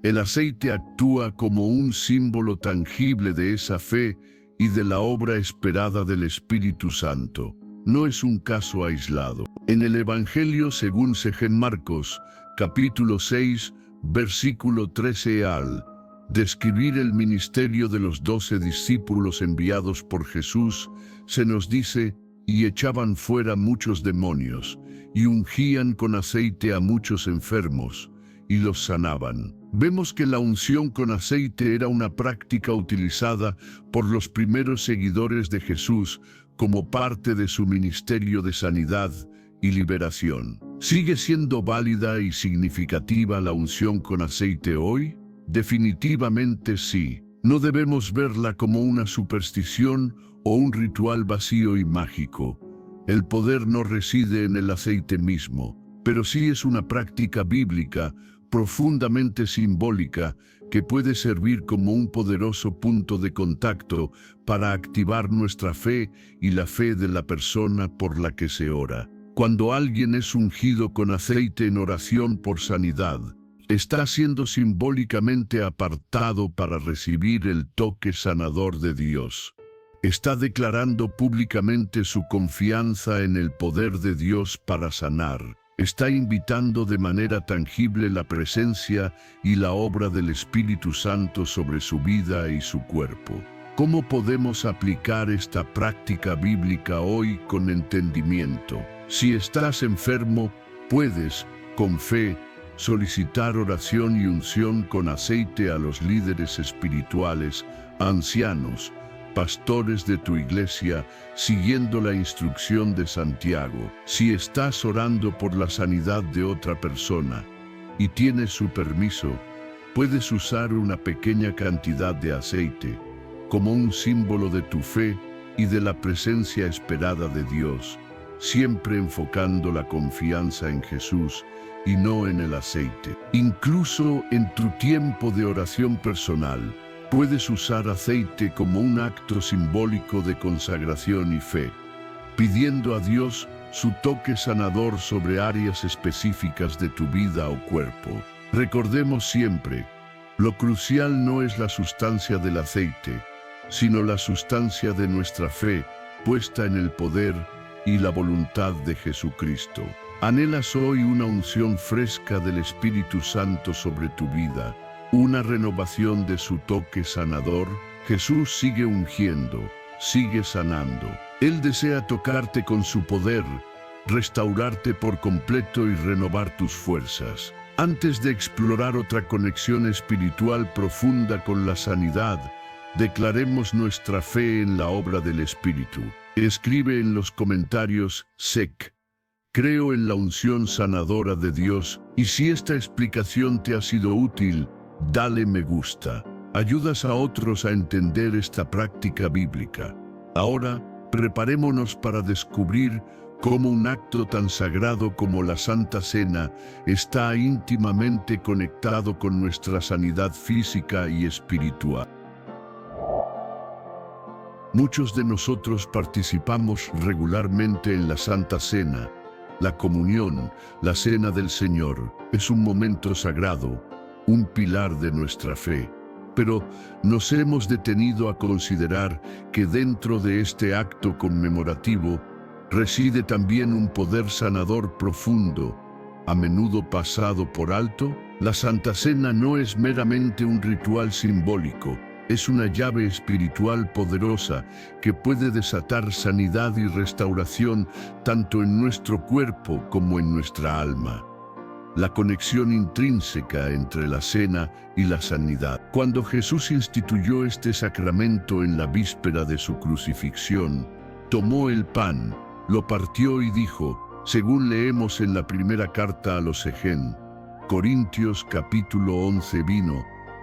El aceite actúa como un símbolo tangible de esa fe y de la obra esperada del Espíritu Santo. No es un caso aislado. En el Evangelio según San Marcos, capítulo 6, versículo 13 al describir el ministerio de los 12 discípulos enviados por Jesús, se nos dice: y echaban fuera muchos demonios, y ungían con aceite a muchos enfermos, y los sanaban. Vemos que la unción con aceite era una práctica utilizada por los primeros seguidores de Jesús como parte de su ministerio de sanidad y liberación. ¿Sigue siendo válida y significativa la unción con aceite hoy? Definitivamente sí. No debemos verla como una superstición o un ritual vacío y mágico. El poder no reside en el aceite mismo, pero sí es una práctica bíblica profundamente simbólica que puede servir como un poderoso punto de contacto para activar nuestra fe y la fe de la persona por la que se ora. Cuando alguien es ungido con aceite en oración por sanidad, está siendo simbólicamente apartado para recibir el toque sanador de Dios. Está declarando públicamente su confianza en el poder de Dios para sanar. Está invitando de manera tangible la presencia y la obra del Espíritu Santo sobre su vida y su cuerpo. ¿Cómo podemos aplicar esta práctica bíblica hoy con entendimiento? Si estás enfermo, puedes, con fe, solicitar oración y unción con aceite a los líderes espirituales, ancianos, pastores de tu iglesia, siguiendo la instrucción de Santiago. Si estás orando por la sanidad de otra persona y tienes su permiso, puedes usar una pequeña cantidad de aceite como un símbolo de tu fe y de la presencia esperada de Dios, siempre enfocando la confianza en Jesús y no en el aceite. Incluso en tu tiempo de oración personal, puedes usar aceite como un acto simbólico de consagración y fe, pidiendo a Dios su toque sanador sobre áreas específicas de tu vida o cuerpo. Recordemos siempre, lo crucial no es la sustancia del aceite, sino la sustancia de nuestra fe, puesta en el poder y la voluntad de Jesucristo. ¿Anhelas hoy una unción fresca del Espíritu Santo sobre tu vida? ¿Una renovación de su toque sanador? Jesús sigue ungiendo, sigue sanando, Él desea tocarte con su poder, restaurarte por completo y renovar tus fuerzas. Antes de explorar otra conexión espiritual profunda con la sanidad, declaremos nuestra fe en la obra del Espíritu. Escribe en los comentarios, SEC. Creo en la unción sanadora de Dios, y si esta explicación te ha sido útil, dale me gusta. Ayudas a otros a entender esta práctica bíblica. Ahora, preparémonos para descubrir cómo un acto tan sagrado como la Santa Cena está íntimamente conectado con nuestra sanidad física y espiritual. Muchos de nosotros participamos regularmente en la Santa Cena. La comunión, la Cena del Señor, es un momento sagrado, un pilar de nuestra fe. Pero nos hemos detenido a considerar que dentro de este acto conmemorativo reside también un poder sanador profundo, a menudo pasado por alto. La Santa Cena no es meramente un ritual simbólico, es una llave espiritual poderosa que puede desatar sanidad y restauración tanto en nuestro cuerpo como en nuestra alma. La conexión intrínseca entre la cena y la sanidad. Cuando Jesús instituyó este sacramento en la víspera de su crucifixión, tomó el pan, lo partió y dijo, según leemos en la primera carta a los Corintios capítulo 11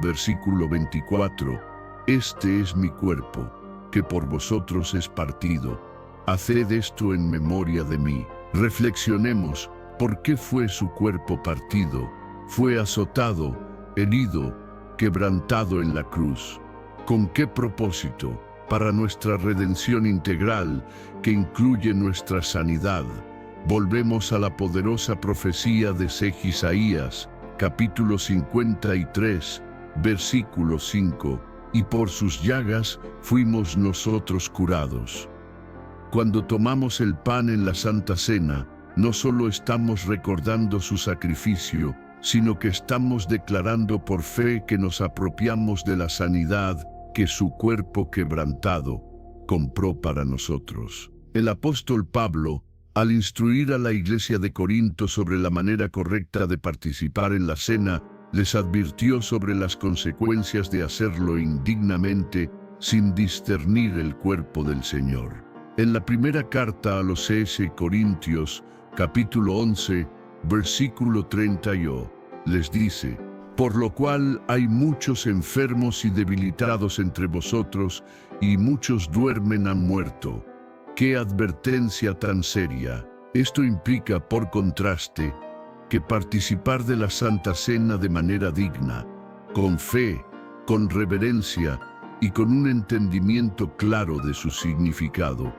versículo 24, este es mi cuerpo, que por vosotros es partido. Haced esto en memoria de mí. Reflexionemos. ¿Por qué fue su cuerpo partido? Fue azotado, herido, quebrantado en la cruz. ¿Con qué propósito? Para nuestra redención integral, que incluye nuestra sanidad. Volvemos a la poderosa profecía de Isaías, capítulo 53, versículo 5, y por sus llagas fuimos nosotros curados. Cuando tomamos el pan en la Santa Cena, no solo estamos recordando su sacrificio, sino que estamos declarando por fe que nos apropiamos de la sanidad que su cuerpo quebrantado compró para nosotros. El apóstol Pablo, al instruir a la iglesia de Corinto sobre la manera correcta de participar en la cena, les advirtió sobre las consecuencias de hacerlo indignamente, sin discernir el cuerpo del Señor. En la primera carta a los Corintios, capítulo 11, versículo 31, les dice, por lo cual hay muchos enfermos y debilitados entre vosotros, y muchos duermen han muerto. ¡Qué advertencia tan seria! Esto implica, por contraste, que participar de la Santa Cena de manera digna, con fe, con reverencia y con un entendimiento claro de su significado,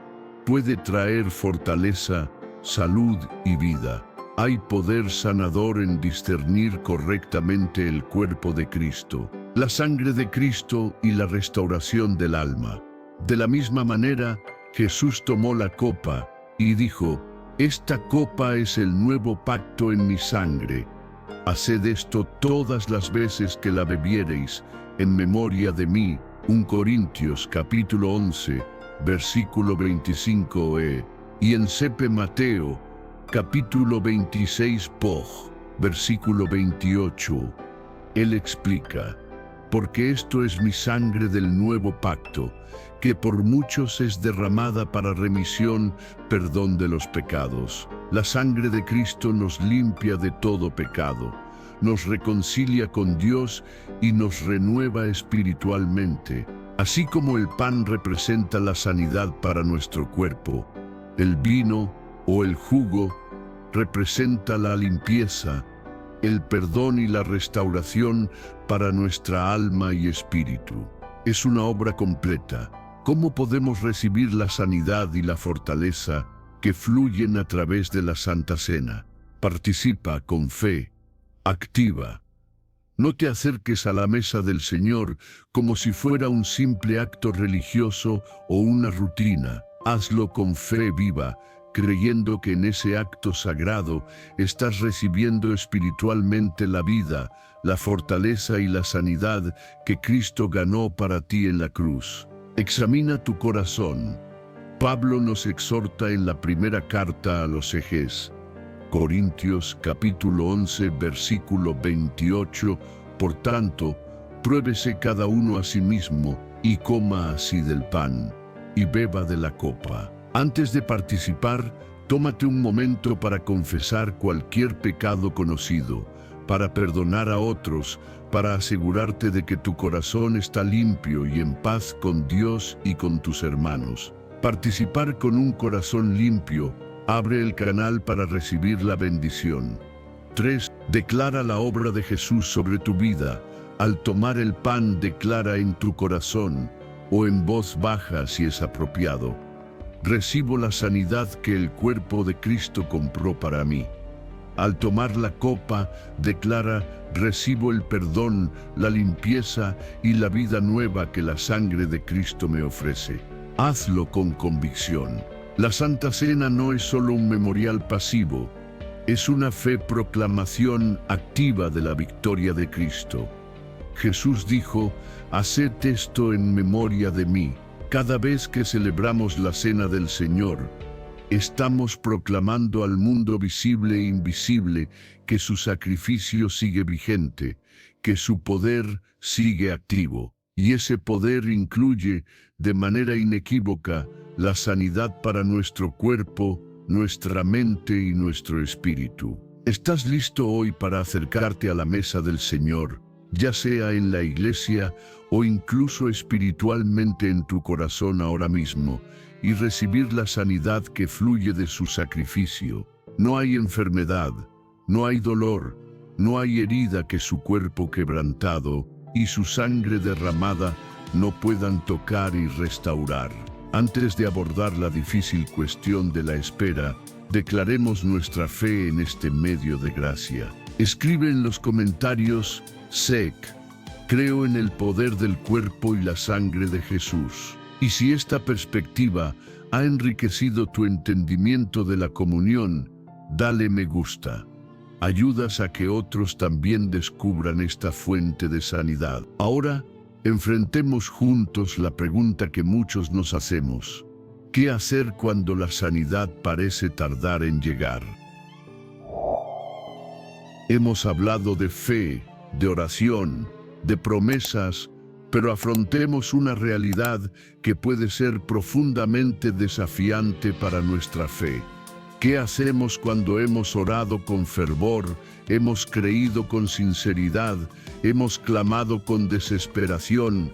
puede traer fortaleza, salud y vida. Hay poder sanador en discernir correctamente el cuerpo de Cristo, la sangre de Cristo y la restauración del alma. De la misma manera, Jesús tomó la copa y dijo, esta copa es el nuevo pacto en mi sangre. Haced esto todas las veces que la bebiereis, en memoria de mí. 1 Corintios capítulo 11, versículo 25 y en Mateo, capítulo 26 versículo 28. Él explica, porque esto es mi sangre del nuevo pacto, que por muchos es derramada para remisión, perdón de los pecados. La sangre de Cristo nos limpia de todo pecado, nos reconcilia con Dios y nos renueva espiritualmente. Así como el pan representa la sanidad para nuestro cuerpo, el vino o el jugo representa la limpieza, el perdón y la restauración para nuestra alma y espíritu. Es una obra completa. ¿Cómo podemos recibir la sanidad y la fortaleza que fluyen a través de la Santa Cena? Participa con fe, activa. No te acerques a la mesa del Señor como si fuera un simple acto religioso o una rutina. Hazlo con fe viva, creyendo que en ese acto sagrado estás recibiendo espiritualmente la vida, la fortaleza y la sanidad que Cristo ganó para ti en la cruz. Examina tu corazón. Pablo nos exhorta en la primera carta a los Corintios capítulo 11 versículo 28, por tanto, pruébese cada uno a sí mismo y coma así del pan y beba de la copa. Antes de participar, tómate un momento para confesar cualquier pecado conocido, para perdonar a otros, para asegurarte de que tu corazón está limpio y en paz con Dios y con tus hermanos. Participar con un corazón limpio abre el canal para recibir la bendición. 3. Declara la obra de Jesús sobre tu vida. Al tomar el pan, declara en tu corazón, o en voz baja si es apropiado: recibo la sanidad que el cuerpo de Cristo compró para mí. Al tomar la copa, declara: recibo el perdón, la limpieza y la vida nueva que la sangre de Cristo me ofrece. Hazlo con convicción. La Santa Cena no es solo un memorial pasivo, es una fe proclamación activa de la victoria de Cristo. Jesús dijo: haced esto en memoria de mí. Cada vez que celebramos la Cena del Señor, estamos proclamando al mundo visible e invisible que su sacrificio sigue vigente, que su poder sigue activo. Y ese poder incluye, de manera inequívoca, la sanidad para nuestro cuerpo, nuestra mente y nuestro espíritu. ¿Estás listo hoy para acercarte a la mesa del Señor, ya sea en la iglesia o incluso espiritualmente en tu corazón ahora mismo, y recibir la sanidad que fluye de su sacrificio? No hay enfermedad, no hay dolor, no hay herida que su cuerpo quebrantado y su sangre derramada no puedan tocar y restaurar. Antes de abordar la difícil cuestión de la espera, declaremos nuestra fe en este medio de gracia. Escribe en los comentarios: SEC, creo en el poder del cuerpo y la sangre de Jesús. Y si esta perspectiva ha enriquecido tu entendimiento de la comunión, dale me gusta. Ayudas a que otros también descubran esta fuente de sanidad. Ahora, enfrentemos juntos la pregunta que muchos nos hacemos: ¿qué hacer cuando la sanidad parece tardar en llegar? Hemos hablado de fe, de oración, de promesas, pero afrontemos una realidad que puede ser profundamente desafiante para nuestra fe. ¿Qué hacemos cuando hemos orado con fervor, hemos creído con sinceridad, hemos clamado con desesperación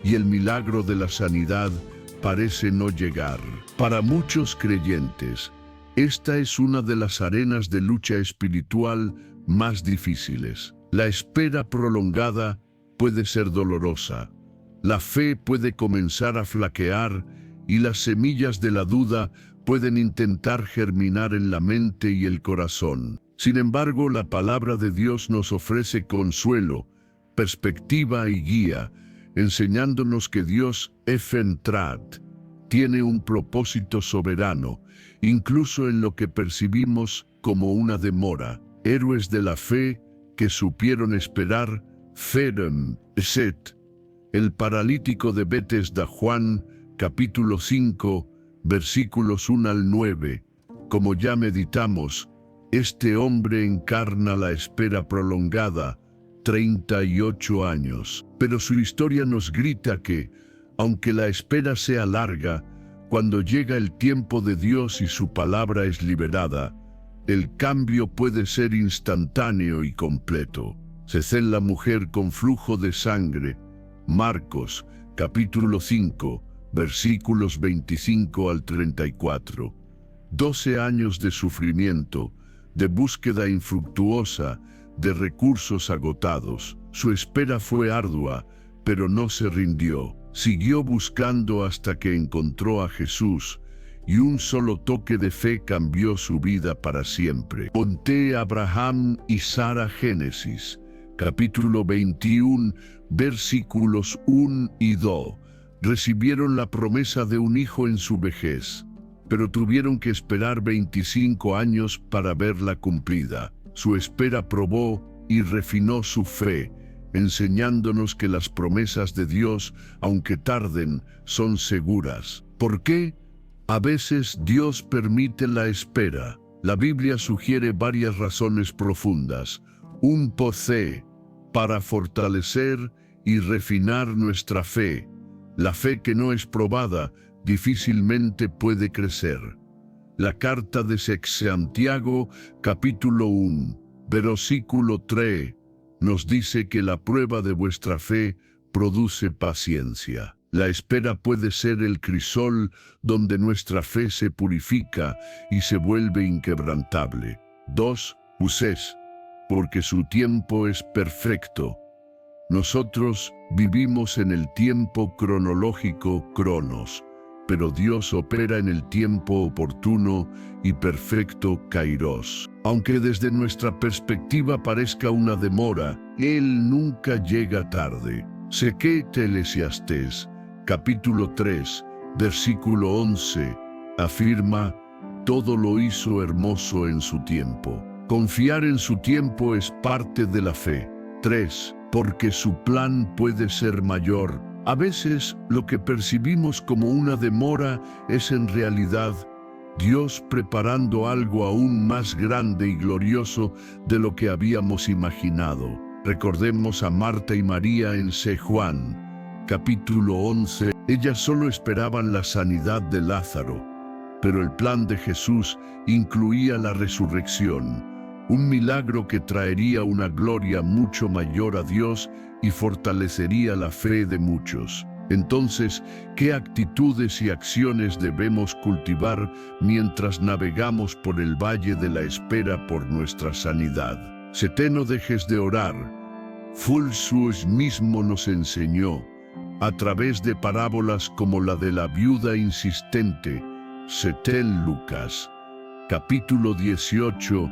y el milagro de la sanidad parece no llegar? Para muchos creyentes, esta es una de las arenas de lucha espiritual más difíciles. La espera prolongada puede ser dolorosa. La fe puede comenzar a flaquear y las semillas de la duda pueden intentar germinar en la mente y el corazón. Sin embargo, la palabra de Dios nos ofrece consuelo, perspectiva y guía, enseñándonos que Dios, Efentrat, tiene un propósito soberano, incluso en lo que percibimos como una demora. Héroes de la fe que supieron esperar, Ferem, Set. El paralítico de Betesda, Juan, capítulo 5, versículos 1 al 9. Como ya meditamos, este hombre encarna la espera prolongada, 38 años. Pero su historia nos grita que, aunque la espera sea larga, cuando llega el tiempo de Dios y su palabra es liberada, el cambio puede ser instantáneo y completo. Secel, la mujer con flujo de sangre, Marcos, capítulo 5, versículos 25 al 34. 12 años de sufrimiento, de búsqueda infructuosa, de recursos agotados. Su espera fue ardua, pero no se rindió. Siguió buscando hasta que encontró a Jesús, y un solo toque de fe cambió su vida para siempre. Ponte Abraham y Sara, Génesis, capítulo 21, versículos 1 y 2. Recibieron la promesa de un hijo en su vejez, pero tuvieron que esperar 25 años para verla cumplida. Su espera probó y refinó su fe, enseñándonos que las promesas de Dios, aunque tarden, son seguras. ¿Por qué? A veces Dios permite la espera. La Biblia sugiere varias razones profundas. Un porqué para fortalecer y refinar nuestra fe. La fe que no es probada difícilmente puede crecer. La carta de Santiago, capítulo 1, versículo 3, nos dice que la prueba de vuestra fe produce paciencia. La espera puede ser el crisol donde nuestra fe se purifica y se vuelve inquebrantable. 2. Usés, porque su tiempo es perfecto. Nosotros vivimos en el tiempo cronológico Cronos, pero Dios opera en el tiempo oportuno y perfecto Kairos. Aunque desde nuestra perspectiva parezca una demora, Él nunca llega tarde. Eclesiastés, capítulo 3, versículo 11, afirma: todo lo hizo hermoso en su tiempo. Confiar en su tiempo es parte de la fe. 3. Porque su plan puede ser mayor. A veces, lo que percibimos como una demora es en realidad Dios preparando algo aún más grande y glorioso de lo que habíamos imaginado. Recordemos a Marta y María en Juan, capítulo 11. Ellas solo esperaban la sanidad de Lázaro, pero el plan de Jesús incluía la resurrección, un milagro que traería una gloria mucho mayor a Dios y fortalecería la fe de muchos. Entonces, ¿qué actitudes y acciones debemos cultivar mientras navegamos por el valle de la espera por nuestra sanidad? No dejes de orar. Jesús mismo nos enseñó, a través de parábolas como la de la viuda insistente, Lucas, capítulo 18,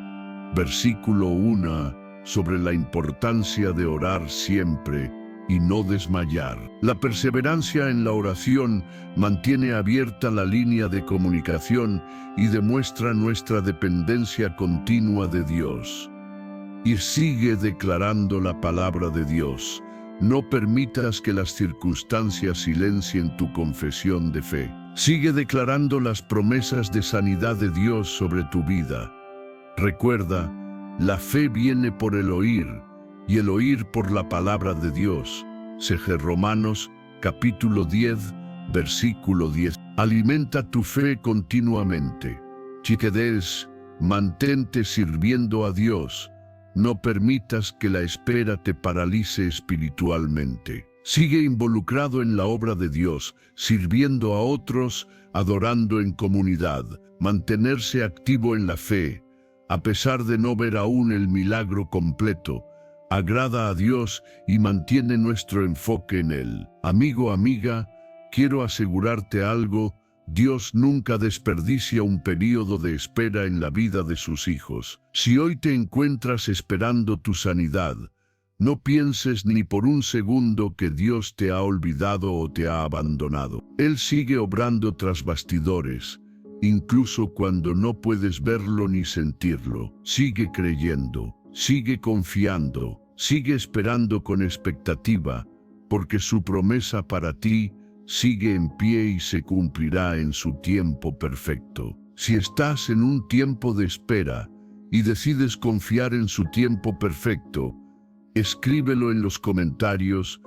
versículo 1, sobre la importancia de orar siempre y no desmayar. La perseverancia en la oración mantiene abierta la línea de comunicación y demuestra nuestra dependencia continua de Dios. Y sigue declarando la palabra de Dios. No permitas que las circunstancias silencien tu confesión de fe. Sigue declarando las promesas de sanidad de Dios sobre tu vida. Recuerda, la fe viene por el oír, y el oír por la palabra de Dios. Romanos, capítulo 10, versículo 10. Alimenta tu fe continuamente. Chiquedes, mantente sirviendo a Dios. No permitas que la espera te paralice espiritualmente. Sigue involucrado en la obra de Dios, sirviendo a otros, adorando en comunidad, mantenerse activo en la fe. A pesar de no ver aún el milagro completo, agrada a Dios y mantiene nuestro enfoque en Él. Amigo, amiga, quiero asegurarte algo: Dios nunca desperdicia un período de espera en la vida de sus hijos. Si hoy te encuentras esperando tu sanidad, no pienses ni por un segundo que Dios te ha olvidado o te ha abandonado. Él sigue obrando tras bastidores, incluso cuando no puedes verlo ni sentirlo. Sigue creyendo, sigue confiando, sigue esperando con expectativa, porque su promesa para ti sigue en pie y se cumplirá en su tiempo perfecto. Si estás en un tiempo de espera y decides confiar en su tiempo perfecto, escríbelo en los comentarios.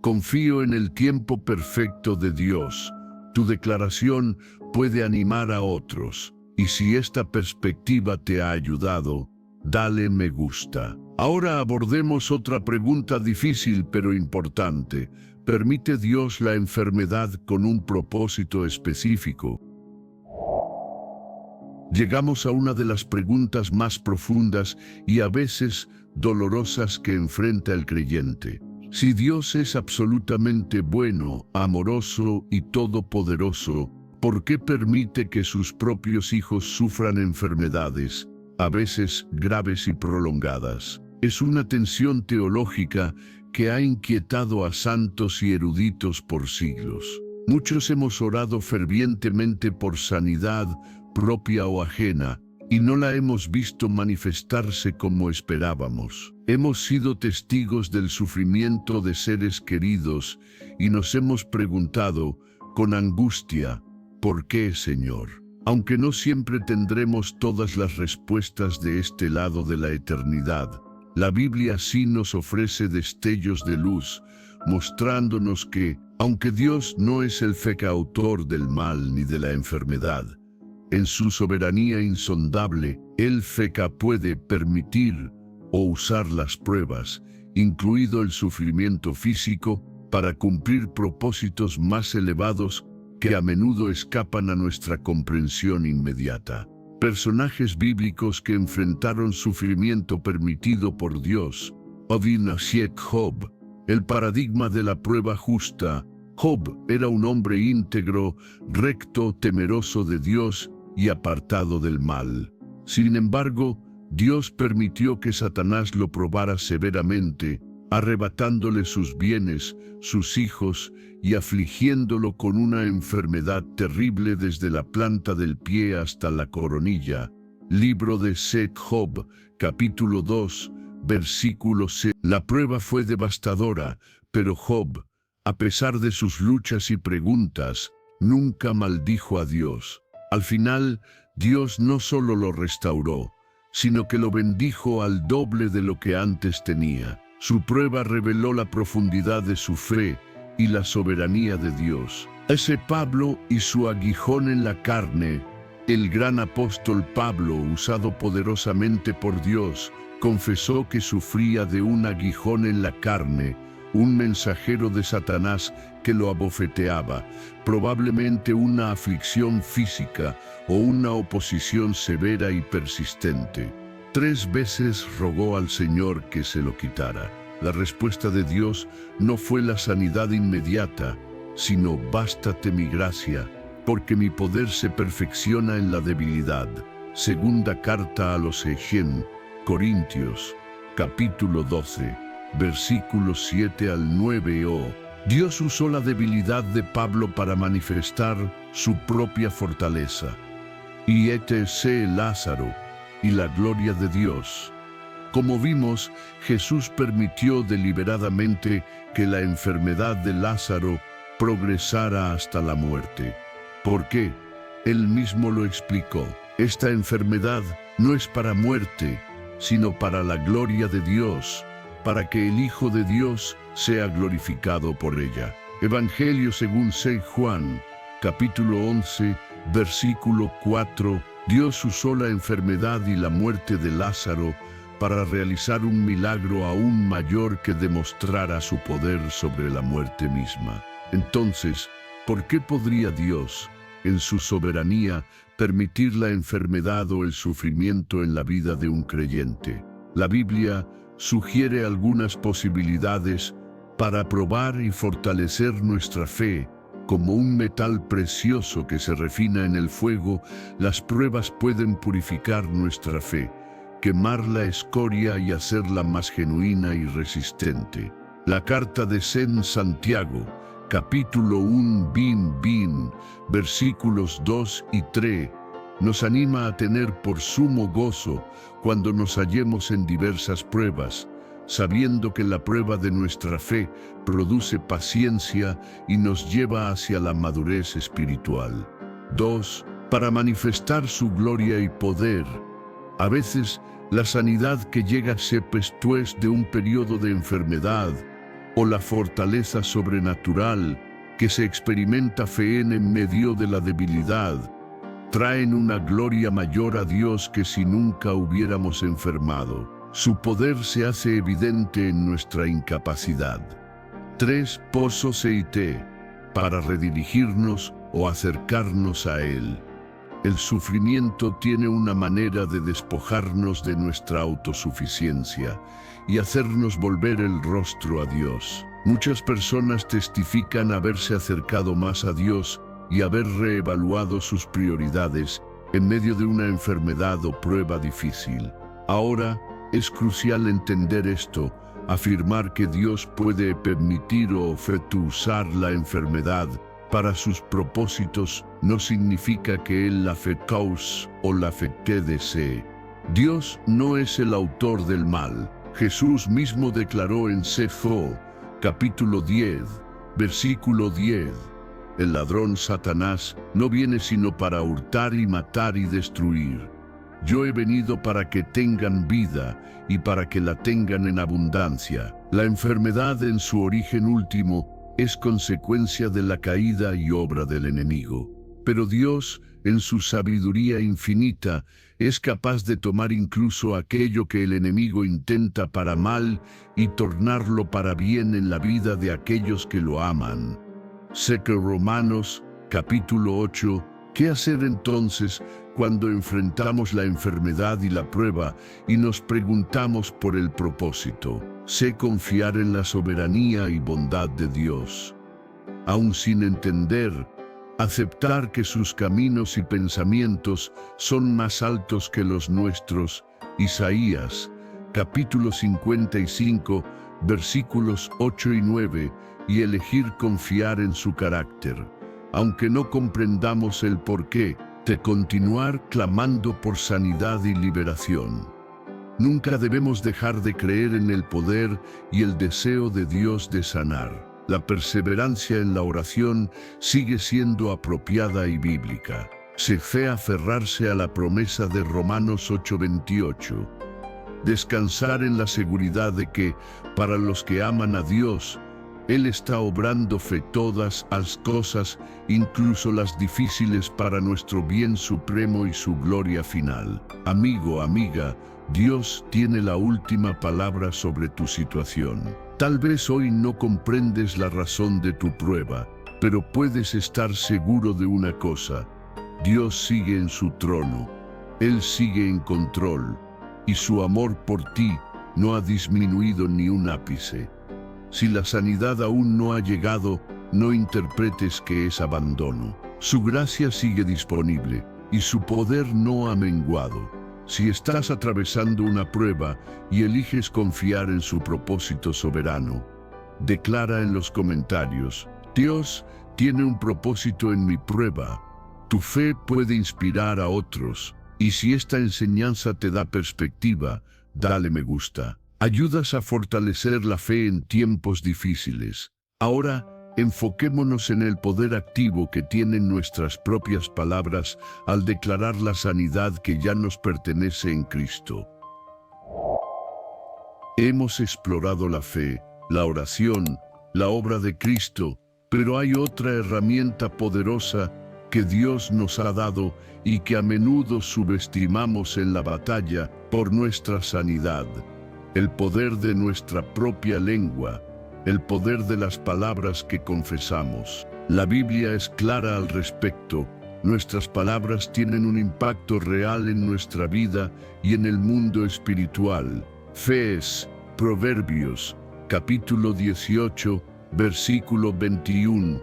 Confío en el tiempo perfecto de Dios. Tu declaración puede animar a otros, y si esta perspectiva te ha ayudado, dale me gusta. Ahora abordemos otra pregunta difícil pero importante. ¿Permite Dios la enfermedad con un propósito específico? Llegamos a una de las preguntas más profundas y a veces dolorosas que enfrenta el creyente. Si Dios es absolutamente bueno, amoroso y todopoderoso, ¿por qué permite que sus propios hijos sufran enfermedades, a veces graves y prolongadas? Es una tensión teológica que ha inquietado a santos y eruditos por siglos. Muchos hemos orado fervientemente por sanidad propia o ajena, y no la hemos visto manifestarse como esperábamos. Hemos sido testigos del sufrimiento de seres queridos y nos hemos preguntado con angustia: ¿Por qué, Señor? Aunque no siempre tendremos todas las respuestas de este lado de la eternidad, la Biblia sí nos ofrece destellos de luz, mostrándonos que, aunque Dios no es el autor del mal ni de la enfermedad, en su soberanía insondable, Él puede permitir o usar las pruebas, incluido el sufrimiento físico, para cumplir propósitos más elevados que a menudo escapan a nuestra comprensión inmediata. Personajes bíblicos que enfrentaron sufrimiento permitido por Dios. Job, el paradigma de la prueba justa. Job era un hombre íntegro, recto, temeroso de Dios y apartado del mal. Sin embargo, Dios permitió que Satanás lo probara severamente, arrebatándole sus bienes, sus hijos, y afligiéndolo con una enfermedad terrible desde la planta del pie hasta la coronilla. Libro de Job, capítulo 2, versículo 6. La prueba fue devastadora, pero Job, a pesar de sus luchas y preguntas, nunca maldijo a Dios. Al final, Dios no solo lo restauró, sino que lo bendijo al doble de lo que antes tenía. Su prueba reveló la profundidad de su fe y la soberanía de Dios. Ese Pablo y su aguijón en la carne, el gran apóstol Pablo, usado poderosamente por Dios, confesó que sufría de un aguijón en la carne, un mensajero de Satanás que lo abofeteaba, probablemente una aflicción física o una oposición severa y persistente. 3 veces rogó al Señor que se lo quitara. La respuesta de Dios no fue la sanidad inmediata, sino bástate mi gracia, porque mi poder se perfecciona en la debilidad. Segunda carta a los Corintios, capítulo 12, versículos 7 al 9. Dios usó la debilidad de Pablo para manifestar su propia fortaleza. Y Lázaro, y la gloria de Dios. Como vimos, Jesús permitió deliberadamente que la enfermedad de Lázaro progresara hasta la muerte. ¿Por qué? Él mismo lo explicó. Esta enfermedad no es para muerte, sino para la gloria de Dios, para que el Hijo de Dios sea glorificado por ella. Evangelio según San Juan, capítulo 11, versículo 4. Dios usó la enfermedad y la muerte de Lázaro para realizar un milagro aún mayor que demostrara su poder sobre la muerte misma. Entonces, ¿por qué podría Dios, en su soberanía, permitir la enfermedad o el sufrimiento en la vida de un creyente? La Biblia sugiere algunas posibilidades para probar y fortalecer nuestra fe. Como un metal precioso que se refina en el fuego, las pruebas pueden purificar nuestra fe, quemar la escoria y hacerla más genuina y resistente. La carta de Santiago, capítulo 1, versículos 2 y 3, nos anima a tener por sumo gozo cuando nos hallemos en diversas pruebas, sabiendo que la prueba de nuestra fe produce paciencia y nos lleva hacia la madurez espiritual. 2. Para manifestar su gloria y poder. A veces, la sanidad que llega después de un periodo de enfermedad o la fortaleza sobrenatural que se experimenta en medio de la debilidad, traen una gloria mayor a Dios que si nunca hubiéramos enfermado. Su poder se hace evidente en nuestra incapacidad. 3. Para redirigirnos o acercarnos a Él. El sufrimiento tiene una manera de despojarnos de nuestra autosuficiencia y hacernos volver el rostro a Dios. Muchas personas testifican haberse acercado más a Dios y haber reevaluado sus prioridades en medio de una enfermedad o prueba difícil. Ahora, es crucial entender esto. Afirmar que Dios puede permitir o usar la enfermedad para sus propósitos no significa que Él la cause o la desee. Dios no es el autor del mal. Jesús mismo declaró en capítulo 10, versículo 10. El ladrón Satanás no viene sino para hurtar y matar y destruir. Yo he venido para que tengan vida y para que la tengan en abundancia. La enfermedad en su origen último es consecuencia de la caída y obra del enemigo. Pero Dios, en su sabiduría infinita, es capaz de tomar incluso aquello que el enemigo intenta para mal y tornarlo para bien en la vida de aquellos que lo aman. Sé que Romanos, capítulo 8, ¿qué hacer entonces cuando enfrentamos la enfermedad y la prueba y nos preguntamos por el propósito? Sé confiar en la soberanía y bondad de Dios. Aun sin entender, aceptar que sus caminos y pensamientos son más altos que los nuestros. Isaías, capítulo 55, versículos 8 y 9, y elegir confiar en su carácter. Aunque no comprendamos el porqué, de continuar clamando por sanidad y liberación. Nunca debemos dejar de creer en el poder y el deseo de Dios de sanar. La perseverancia en la oración sigue siendo apropiada y bíblica. Se fe aferrarse a la promesa de Romanos 8:28. Descansar en la seguridad de que, para los que aman a Dios, Él está obrando fe todas las cosas, incluso las difíciles, para nuestro bien supremo y su gloria final. Amigo, amiga, Dios tiene la última palabra sobre tu situación. Tal vez hoy no comprendes la razón de tu prueba, pero puedes estar seguro de una cosa: Dios sigue en su trono, Él sigue en control, y su amor por ti no ha disminuido ni un ápice. Si la sanidad aún no ha llegado, no interpretes que es abandono. Su gracia sigue disponible, y su poder no ha menguado. Si estás atravesando una prueba y eliges confiar en su propósito soberano, declara en los comentarios: Dios tiene un propósito en mi prueba. Tu fe puede inspirar a otros, y si esta enseñanza te da perspectiva, dale me gusta. Ayudas a fortalecer la fe en tiempos difíciles. Ahora, enfoquémonos en el poder activo que tienen nuestras propias palabras al declarar la sanidad que ya nos pertenece en Cristo. Hemos explorado la fe, la oración, la obra de Cristo, pero hay otra herramienta poderosa que Dios nos ha dado y que a menudo subestimamos en la batalla por nuestra sanidad: el poder de nuestra propia lengua, el poder de las palabras que confesamos. La Biblia es clara al respecto. Nuestras palabras tienen un impacto real en nuestra vida y en el mundo espiritual. Fe es, Proverbios, capítulo 18, versículo 21,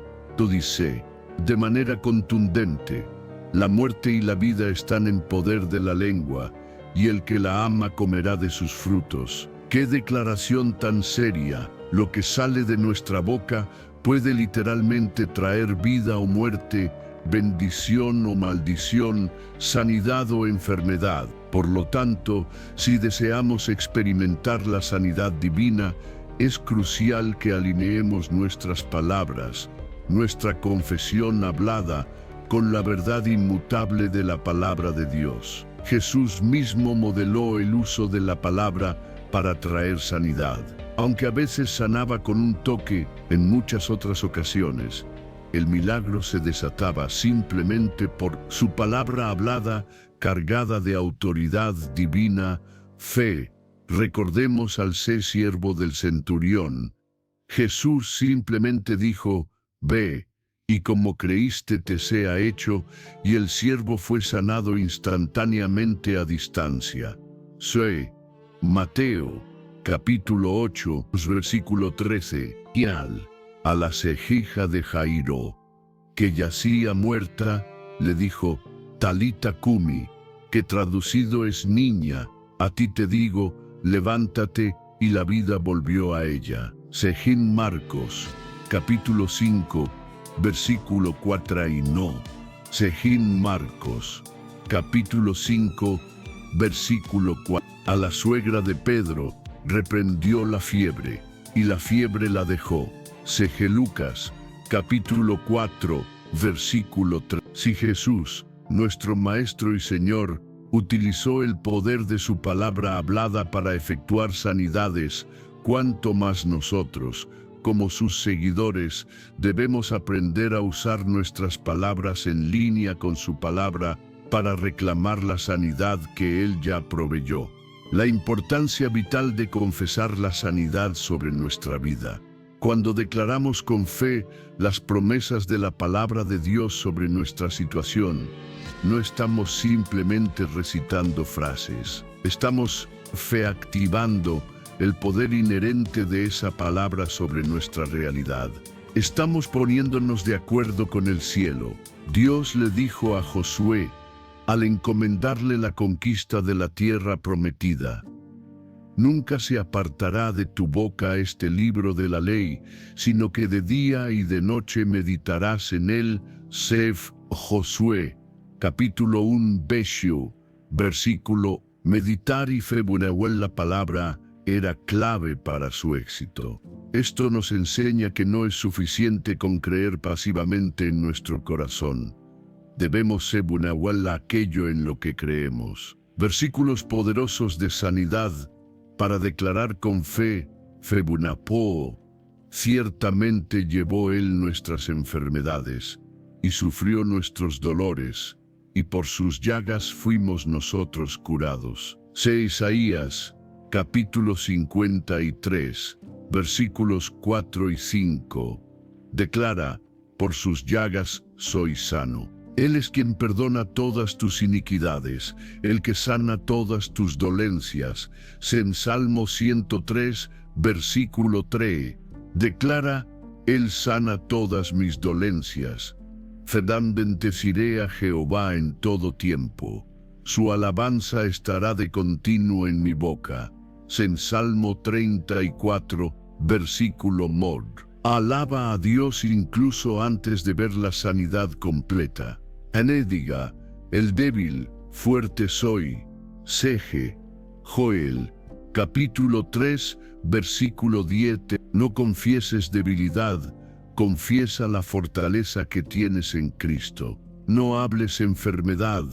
dice, de manera contundente: la muerte y la vida están en poder de la lengua, y el que la ama comerá de sus frutos. ¡Qué declaración tan seria! Lo que sale de nuestra boca puede literalmente traer vida o muerte, bendición o maldición, sanidad o enfermedad. Por lo tanto, si deseamos experimentar la sanidad divina, es crucial que alineemos nuestras palabras, nuestra confesión hablada, con la verdad inmutable de la palabra de Dios. Jesús mismo modeló el uso de la palabra para traer sanidad. Aunque a veces sanaba con un toque, en muchas otras ocasiones, el milagro se desataba simplemente por su palabra hablada, cargada de autoridad divina. Fe. Recordemos al siervo del centurión. Jesús simplemente dijo: ve, y como creíste te sea hecho, y el siervo fue sanado instantáneamente a distancia. Mateo, capítulo 8, versículo 13, y a la hija de Jairo, que yacía muerta, le dijo: Talita cumi, que traducido es niña, a ti te digo, levántate, y la vida volvió a ella. Marcos, capítulo 5, versículo 4 y no. Marcos, capítulo 5, versículo 4. A la suegra de Pedro reprendió la fiebre, y la fiebre la dejó. Lucas, capítulo 4, versículo 3. Si Jesús, nuestro Maestro y Señor, utilizó el poder de su palabra hablada para efectuar sanidades, cuánto más nosotros, como sus seguidores, debemos aprender a usar nuestras palabras en línea con su palabra para reclamar la sanidad que Él ya proveyó. La importancia vital de confesar la sanidad sobre nuestra vida. Cuando declaramos con fe las promesas de la palabra de Dios sobre nuestra situación, no estamos simplemente recitando frases. Estamos activando el poder inherente de esa palabra sobre nuestra realidad. Estamos poniéndonos de acuerdo con el cielo. Dios le dijo a Josué, al encomendarle la conquista de la tierra prometida: nunca se apartará de tu boca este libro de la ley, sino que de día y de noche meditarás en él. Sef Josué, capítulo 1, versículo. Meditar y febunehuel la palabra era clave para su éxito. Esto nos enseña que no es suficiente con creer pasivamente en nuestro corazón. Debemos febunehuel aquello en lo que creemos. Versículos poderosos de sanidad para declarar con fe, febunapo. Ciertamente llevó él nuestras enfermedades y sufrió nuestros dolores, y por sus llagas fuimos nosotros curados. Isaías, capítulo 53, versículos 4 y 5. Declara: por sus llagas soy sano. Él es quien perdona todas tus iniquidades, el que sana todas tus dolencias. En Salmo 103, versículo 3, declara: Él sana todas mis dolencias. Bendeciré a Jehová en todo tiempo. Su alabanza estará de continuo en mi boca. En Salmo 34, versículo mod. Alaba a Dios incluso antes de ver la sanidad completa. Diga: el débil, fuerte soy. Sege, Joel, capítulo 3, versículo 10. No confieses debilidad, confiesa la fortaleza que tienes en Cristo. No hables enfermedad,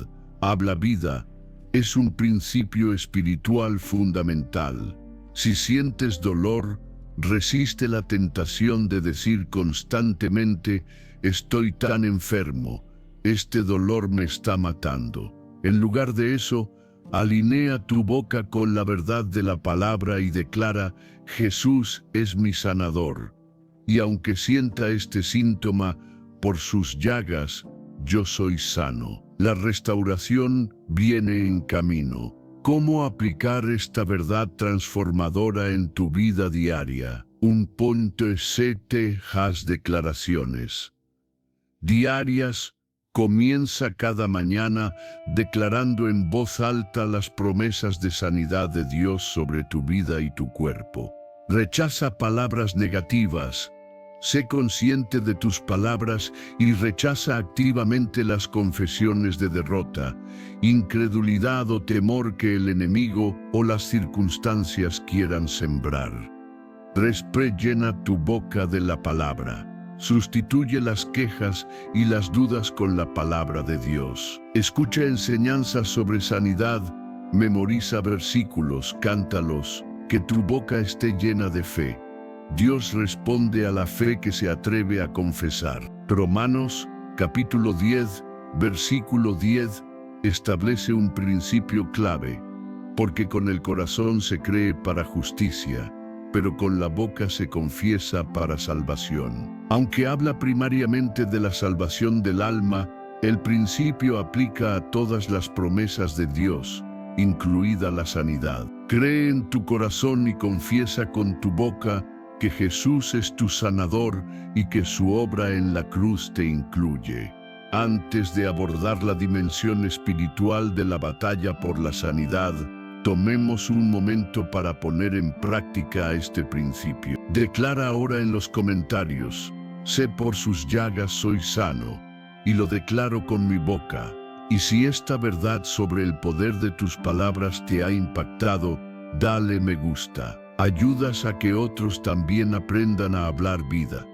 habla vida. Es un principio espiritual fundamental. Si sientes dolor, resiste la tentación de decir constantemente: estoy tan enfermo, este dolor me está matando. En lugar de eso, alinea tu boca con la verdad de la palabra y declara: Jesús es mi sanador. Y aunque sienta este síntoma, por sus llagas, yo soy sano. La restauración viene en camino. ¿Cómo aplicar esta verdad transformadora en tu vida diaria? Un punto sete has declaraciones diarias. Comienza cada mañana declarando en voz alta las promesas de sanidad de Dios sobre tu vida y tu cuerpo. Rechaza palabras negativas. Sé consciente de tus palabras y rechaza activamente las confesiones de derrota, incredulidad o temor que el enemigo o las circunstancias quieran sembrar. Llena tu boca de la palabra. Sustituye las quejas y las dudas con la palabra de Dios. Escucha enseñanzas sobre sanidad, memoriza versículos, cántalos, que tu boca esté llena de fe. Dios responde a la fe que se atreve a confesar. Romanos, capítulo 10, versículo 10, establece un principio clave, porque con el corazón se cree para justicia, pero con la boca se confiesa para salvación. Aunque habla primariamente de la salvación del alma, el principio aplica a todas las promesas de Dios, incluida la sanidad. Cree en tu corazón y confiesa con tu boca que Jesús es tu sanador y que su obra en la cruz te incluye. Antes de abordar la dimensión espiritual de la batalla por la sanidad, tomemos un momento para poner en práctica este principio. Declara ahora en los comentarios: sé por sus llagas soy sano, y lo declaro con mi boca. Y si esta verdad sobre el poder de tus palabras te ha impactado, dale me gusta. Ayudas a que otros también aprendan a hablar vida.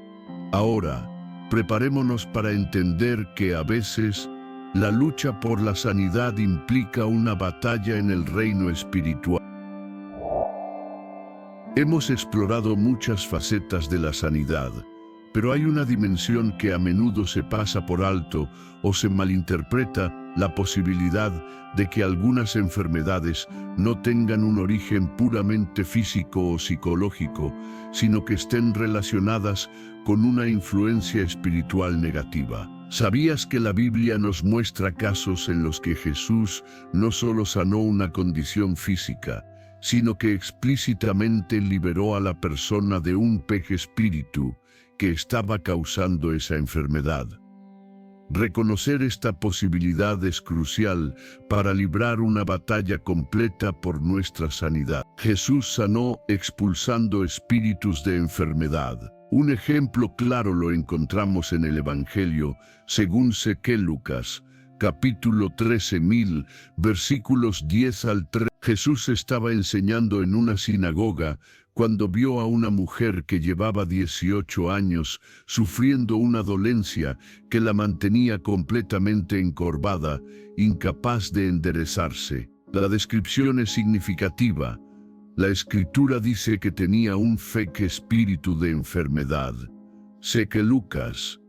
Ahora, preparémonos para entender que a veces la lucha por la sanidad implica una batalla en el reino espiritual. Hemos explorado muchas facetas de la sanidad, pero hay una dimensión que a menudo se pasa por alto o se malinterpreta: la posibilidad de que algunas enfermedades no tengan un origen puramente físico o psicológico, sino que estén relacionadas con una influencia espiritual negativa. ¿Sabías que la Biblia nos muestra casos en los que Jesús no solo sanó una condición física, sino que explícitamente liberó a la persona de un peje espíritu que estaba causando esa enfermedad? Reconocer esta posibilidad es crucial para librar una batalla completa por nuestra sanidad. Jesús sanó expulsando espíritus de enfermedad. Un ejemplo claro lo encontramos en el Evangelio según Lucas, capítulo 13, versículos 10 al 3. Jesús estaba enseñando en una sinagoga cuando vio a una mujer que llevaba 18 años sufriendo una dolencia que la mantenía completamente encorvada, incapaz de enderezarse. La descripción es significativa. La Escritura dice que tenía un feque espíritu de enfermedad. Lucas,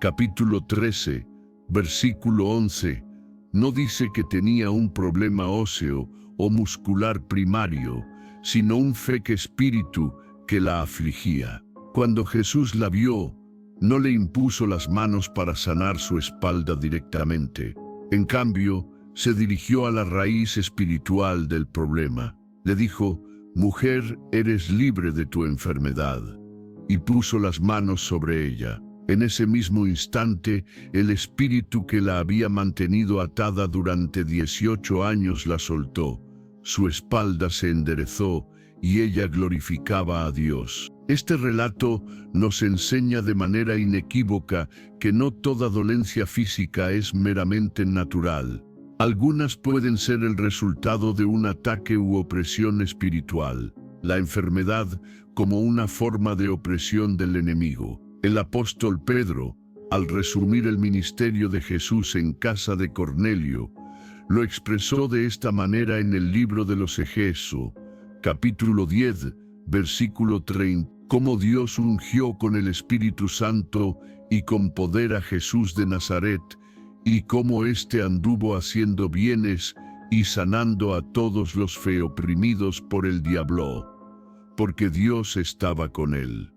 capítulo 13, versículo 11, no dice que tenía un problema óseo o muscular primario, sino un feque espíritu que la afligía. Cuando Jesús la vio, no le impuso las manos para sanar su espalda directamente. En cambio, se dirigió a la raíz espiritual del problema. Le dijo: «Mujer, eres libre de tu enfermedad», y puso las manos sobre ella. En ese mismo instante, el espíritu que la había mantenido atada durante 18 años la soltó. Su espalda se enderezó y ella glorificaba a Dios. Este relato nos enseña de manera inequívoca que no toda dolencia física es meramente natural. Algunas pueden ser el resultado de un ataque u opresión espiritual. La enfermedad como una forma de opresión del enemigo. El apóstol Pedro, al resumir el ministerio de Jesús en casa de Cornelio, lo expresó de esta manera en el libro de los Efesios, capítulo 10, versículo 30, cómo Dios ungió con el Espíritu Santo y con poder a Jesús de Nazaret, y cómo éste anduvo haciendo bienes y sanando a todos los oprimidos por el diablo, porque Dios estaba con él.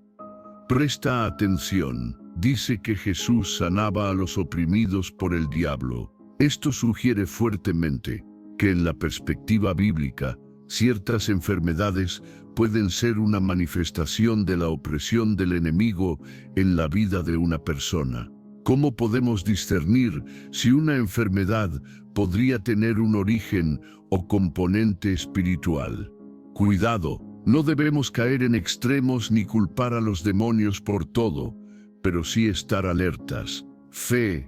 Presta atención, dice que Jesús sanaba a los oprimidos por el diablo. Esto sugiere fuertemente que en la perspectiva bíblica, ciertas enfermedades pueden ser una manifestación de la opresión del enemigo en la vida de una persona. ¿Cómo podemos discernir si una enfermedad podría tener un origen o componente espiritual? Cuidado, no debemos caer en extremos ni culpar a los demonios por todo, pero sí estar alertas. Fe,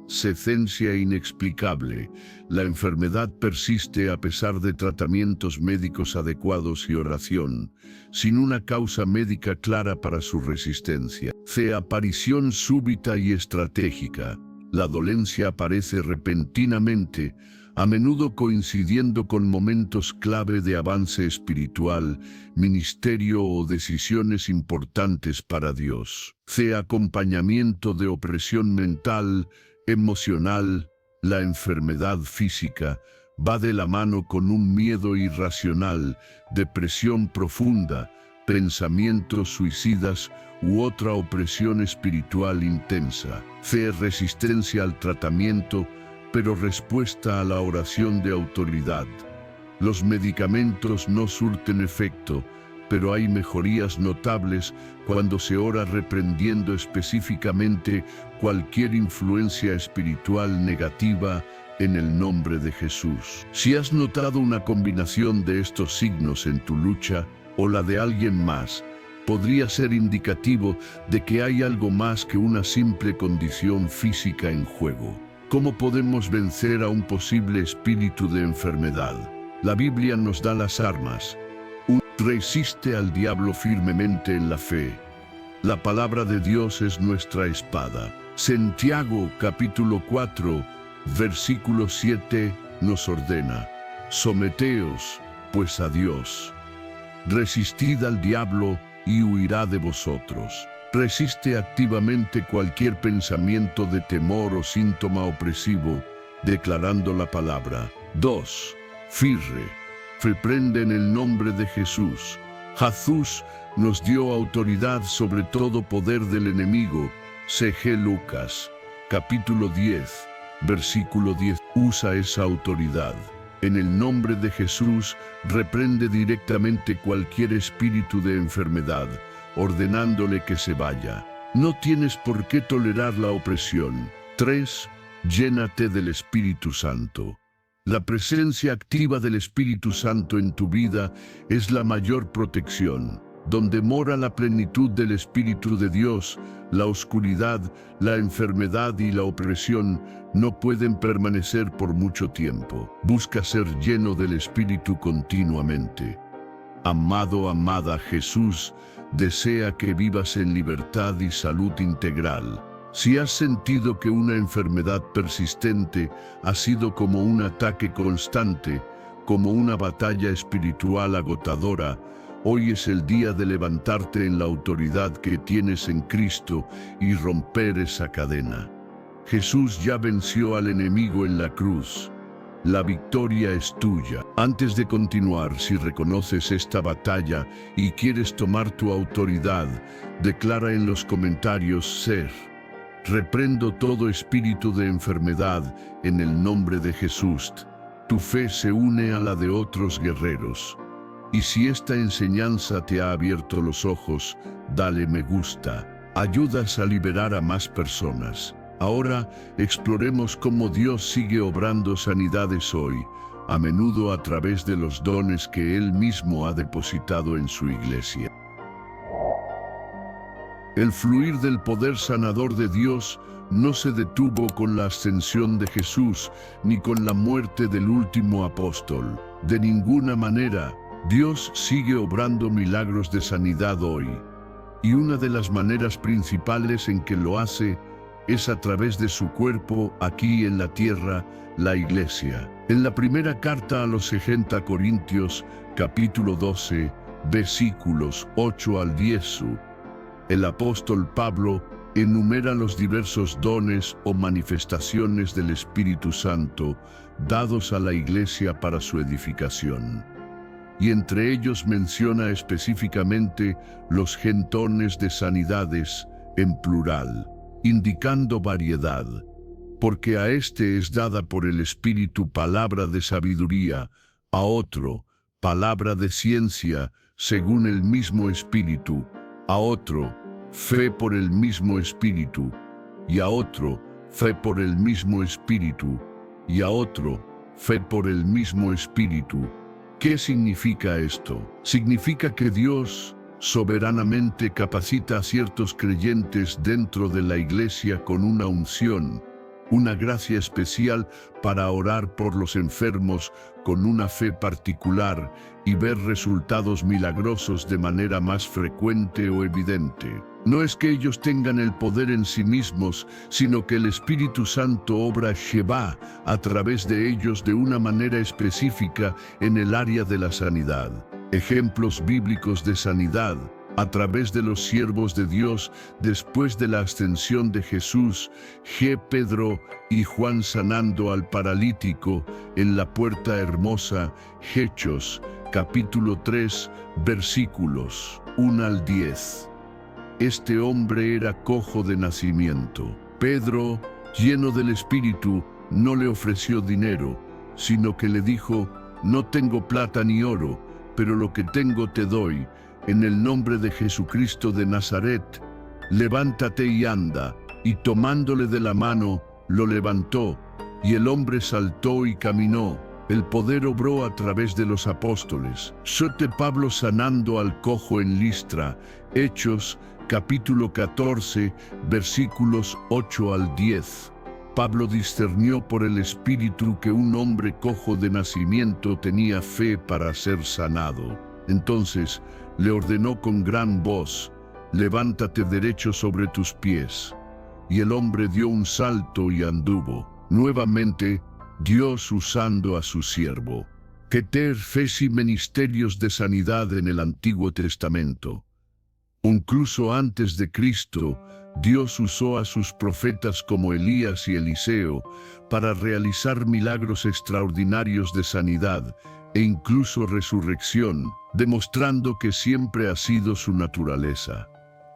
ciencia inexplicable. La enfermedad persiste a pesar de tratamientos médicos adecuados y oración, sin una causa médica clara para su resistencia. Aparición súbita y estratégica. La dolencia aparece repentinamente, a menudo coincidiendo con momentos clave de avance espiritual, ministerio o decisiones importantes para Dios. Acompañamiento de opresión mental, emocional. La enfermedad física va de la mano con un miedo irracional, depresión profunda, pensamientos suicidas u otra opresión espiritual intensa. Resistencia al tratamiento, pero respuesta a la oración de autoridad. Los medicamentos no surten efecto, pero hay mejorías notables cuando se ora reprendiendo específicamente cualquier influencia espiritual negativa en el nombre de Jesús. Si has notado una combinación de estos signos en tu lucha o la de alguien más, podría ser indicativo de que hay algo más que una simple condición física en juego. ¿Cómo podemos vencer a un posible espíritu de enfermedad? La Biblia nos da las armas. Resiste al diablo firmemente en la fe. La palabra de Dios es nuestra espada. Santiago capítulo 4, versículo 7 nos ordena: someteos, pues a Dios. Resistid al diablo y huirá de vosotros. Resiste activamente cualquier pensamiento de temor o síntoma opresivo, declarando la palabra. 2. Firre. Reprende en el nombre de Jesús. Jesús nos dio autoridad sobre todo poder del enemigo. C.G. Lucas, capítulo 10, versículo 10. Usa esa autoridad. En el nombre de Jesús, reprende directamente cualquier espíritu de enfermedad, ordenándole que se vaya. No tienes por qué tolerar la opresión. 3. Llénate del Espíritu Santo. La presencia activa del Espíritu Santo en tu vida es la mayor protección. Donde mora la plenitud del Espíritu de Dios, la oscuridad, la enfermedad y la opresión no pueden permanecer por mucho tiempo. Busca ser lleno del Espíritu continuamente. Amado, amada, Jesús desea que vivas en libertad y salud integral. Si has sentido que una enfermedad persistente ha sido como un ataque constante, como una batalla espiritual agotadora, hoy es el día de levantarte en la autoridad que tienes en Cristo y romper esa cadena. Jesús ya venció al enemigo en la cruz. La victoria es tuya. Antes de continuar, si reconoces esta batalla y quieres tomar tu autoridad, declara en los comentarios ser. Reprendo todo espíritu de enfermedad en el nombre de Jesús. Tu fe se une a la de otros guerreros. Y si esta enseñanza te ha abierto los ojos, dale me gusta. Ayudas a liberar a más personas. Ahora exploremos cómo Dios sigue obrando sanidades hoy, a menudo a través de los dones que Él mismo ha depositado en su iglesia. El fluir del poder sanador de Dios no se detuvo con la ascensión de Jesús, ni con la muerte del último apóstol. De ninguna manera, Dios sigue obrando milagros de sanidad hoy. Y una de las maneras principales en que lo hace es a través de su cuerpo aquí en la tierra, la iglesia. En la primera carta a los 60 Corintios, capítulo 12, versículos 8 al 10, el apóstol Pablo enumera los diversos dones o manifestaciones del Espíritu Santo dados a la iglesia para su edificación. Y entre ellos menciona específicamente los gentones de sanidades en plural, indicando variedad, porque a este es dada por el Espíritu palabra de sabiduría, a otro palabra de ciencia según el mismo Espíritu, a otro fe por el mismo Espíritu, y a otro fe por el mismo Espíritu, y a otro fe por el mismo Espíritu. ¿Qué significa esto? Significa que Dios soberanamente capacita a ciertos creyentes dentro de la iglesia con una unción, una gracia especial para orar por los enfermos con una fe particular y ver resultados milagrosos de manera más frecuente o evidente. No es que ellos tengan el poder en sí mismos, sino que el Espíritu Santo obra Sheba a través de ellos de una manera específica en el área de la sanidad. Ejemplos bíblicos de sanidad a través de los siervos de Dios después de la ascensión de Jesús, Pedro y Juan sanando al paralítico en la puerta hermosa, Hechos, capítulo 3, versículos 1 al 10. Este hombre era cojo de nacimiento. Pedro, lleno del Espíritu, no le ofreció dinero, sino que le dijo: no tengo plata ni oro, pero lo que tengo te doy. En el nombre de Jesucristo de Nazaret, levántate y anda. Y tomándole de la mano, lo levantó, y el hombre saltó y caminó. El poder obró a través de los apóstoles. Sote Pablo sanando al cojo en Listra. Hechos, capítulo 14, versículos 8 al 10. Pablo discernió por el Espíritu que un hombre cojo de nacimiento tenía fe para ser sanado. Entonces le ordenó con gran voz: levántate derecho sobre tus pies. Y el hombre dio un salto y anduvo. Nuevamente, Dios usando a su siervo. Keter feci ministerios de sanidad en el Antiguo Testamento. Incluso antes de Cristo, Dios usó a sus profetas como Elías y Eliseo para realizar milagros extraordinarios de sanidad e incluso resurrección, demostrando que siempre ha sido su naturaleza,